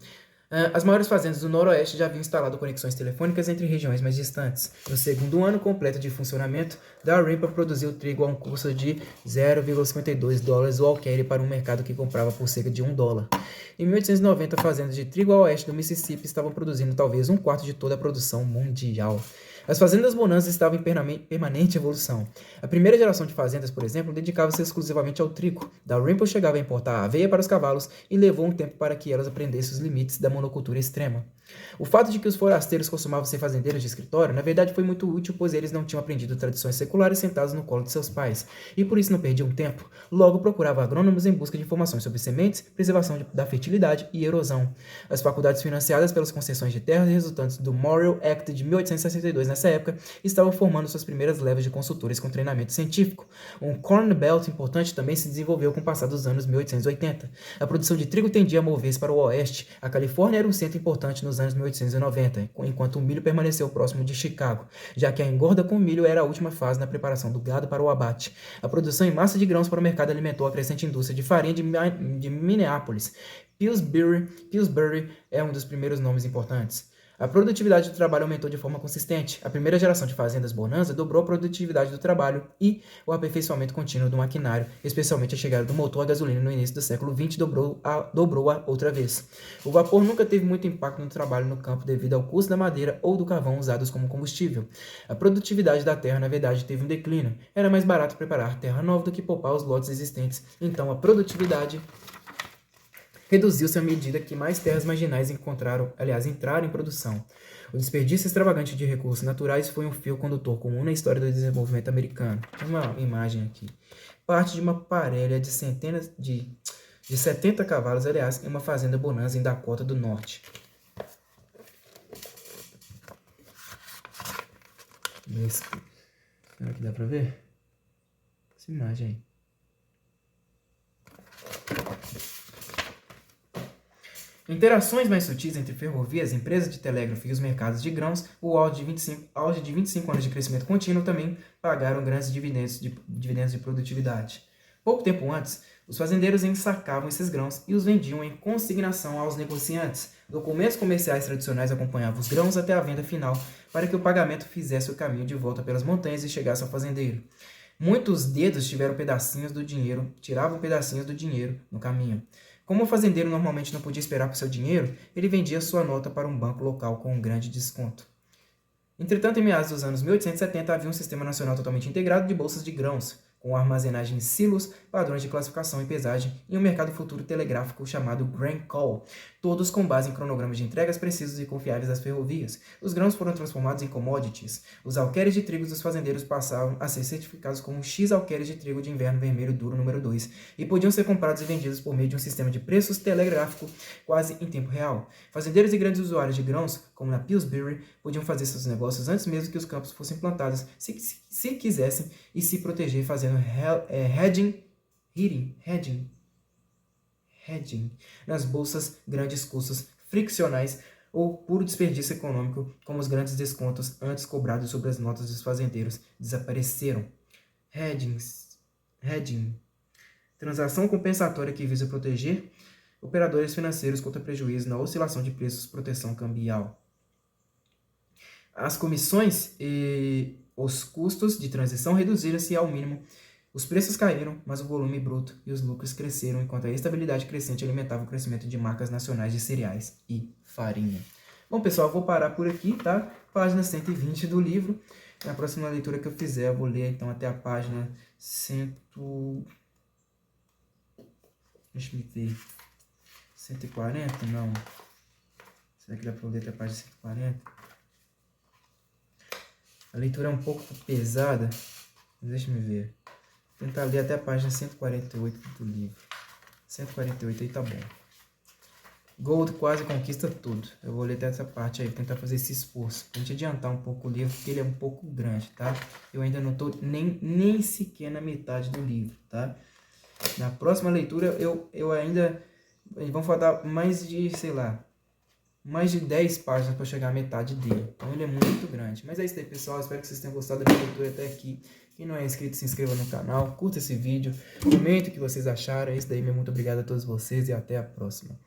as maiores fazendas do Noroeste já haviam instalado conexões telefônicas entre regiões mais distantes. No segundo ano completo de funcionamento, Dalrymple produziu trigo a um custo de $0,52 o alqueire para um mercado que comprava por cerca de $1. Em 1890, fazendas de trigo a oeste do Mississippi estavam produzindo talvez 1/4 de toda a produção mundial. As fazendas Bonanza estavam em permanente evolução. A primeira geração de fazendas, por exemplo, dedicava-se exclusivamente ao trigo. Dalrymple chegava a importar aveia para os cavalos e levou um tempo para que elas aprendessem os limites da monocultura extrema. O fato de que os forasteiros costumavam ser fazendeiros de escritório, na verdade, foi muito útil, pois eles não tinham aprendido tradições seculares sentados no colo de seus pais, e por isso não perdiam tempo. Logo procuravam agrônomos em busca de informações sobre sementes, preservação da fertilidade e erosão. As faculdades financiadas pelas concessões de terras resultantes do Morrill Act de 1862 nessa época estavam formando suas primeiras levas de consultores com treinamento científico. Um Corn Belt importante também se desenvolveu com o passar dos anos 1880. A produção de trigo tendia a mover-se para o oeste. A Califórnia era um centro importante nos anos 1890, enquanto o milho permaneceu próximo de Chicago, já que a engorda com milho era a última fase na preparação do gado para o abate. A produção em massa de grãos para o mercado alimentou a crescente indústria de farinha de Minneapolis. Pillsbury é um dos primeiros nomes importantes. A produtividade do trabalho aumentou de forma consistente. A primeira geração de fazendas Bonanza dobrou a produtividade do trabalho e o aperfeiçoamento contínuo do maquinário, especialmente a chegada do motor a gasolina no início do século XX, dobrou-a outra vez. O vapor nunca teve muito impacto no trabalho no campo devido ao custo da madeira ou do carvão usados como combustível. A produtividade da terra, na verdade, teve um declínio. Era mais barato preparar terra nova do que poupar os lotes existentes. Então, a produtividade reduziu-se à medida que mais terras marginais entraram em produção. O desperdício extravagante de recursos naturais foi um fio condutor comum na história do desenvolvimento americano. Tem uma imagem aqui. Parte de uma parelha de 70 cavalos, aliás, em uma fazenda Bonanza em Dakota do Norte. Será que dá pra ver? Essa imagem aí. Interações mais sutis entre ferrovias, empresas de telégrafo e os mercados de grãos, o auge de 25 anos de crescimento contínuo também pagaram grandes dividendos de produtividade. Pouco tempo antes, os fazendeiros ensacavam esses grãos e os vendiam em consignação aos negociantes. Documentos comerciais tradicionais acompanhavam os grãos até a venda final, para que o pagamento fizesse o caminho de volta pelas montanhas e chegasse ao fazendeiro. Muitos dedos tiravam pedacinhos do dinheiro no caminho. Como o fazendeiro normalmente não podia esperar por seu dinheiro, ele vendia sua nota para um banco local com um grande desconto. Entretanto, em meados dos anos 1870, havia um sistema nacional totalmente integrado de bolsas de grãos, com armazenagem em silos, padrões de classificação e pesagem, e um mercado futuro telegráfico chamado Grain Call, todos com base em cronogramas de entregas precisos e confiáveis das ferrovias. Os grãos foram transformados em commodities. Os alqueires de trigo dos fazendeiros passaram a ser certificados como X alqueires de trigo de inverno vermelho duro número 2 e podiam ser comprados e vendidos por meio de um sistema de preços telegráfico quase em tempo real. Fazendeiros e grandes usuários de grãos, como na Pillsbury, podiam fazer seus negócios antes mesmo que os campos fossem plantados, se quisessem, e se proteger fazendo hedging nas bolsas, grandes custos friccionais ou puro desperdício econômico, como os grandes descontos antes cobrados sobre as notas dos fazendeiros desapareceram. Hedging. Transação compensatória que visa proteger operadores financeiros contra prejuízo na oscilação de preços, proteção cambial. As comissões e os custos de transição reduziram-se ao mínimo. Os preços caíram, mas o volume bruto e os lucros cresceram, enquanto a estabilidade crescente alimentava o crescimento de marcas nacionais de cereais e farinha. Bom, pessoal, eu vou parar por aqui, tá? Página 120 do livro. Na próxima leitura que eu fizer, eu vou ler, então, até a página 100... Deixa eu ver... 140? Não. Será que dá para eu ler até a página 140? A leitura é um pouco pesada, mas deixa eu ver. Vou tentar ler até a página 148 do livro. 148 aí tá bom. Gold quase conquista tudo. Eu vou ler até essa parte aí, tentar fazer esse esforço. Pra gente adiantar um pouco o livro, porque ele é um pouco grande, tá? Eu ainda não tô nem sequer na metade do livro, tá? Na próxima leitura, eu ainda... Vamos faltar mais de, sei lá... mais de 10 páginas para chegar à metade dele. Então ele é muito grande. Mas é isso aí, pessoal. Espero que vocês tenham gostado da minha leitura até aqui. Quem não é inscrito, se inscreva no canal. Curta esse vídeo. Comente o que vocês acharam. É isso daí. Meu muito obrigado a todos vocês e até a próxima.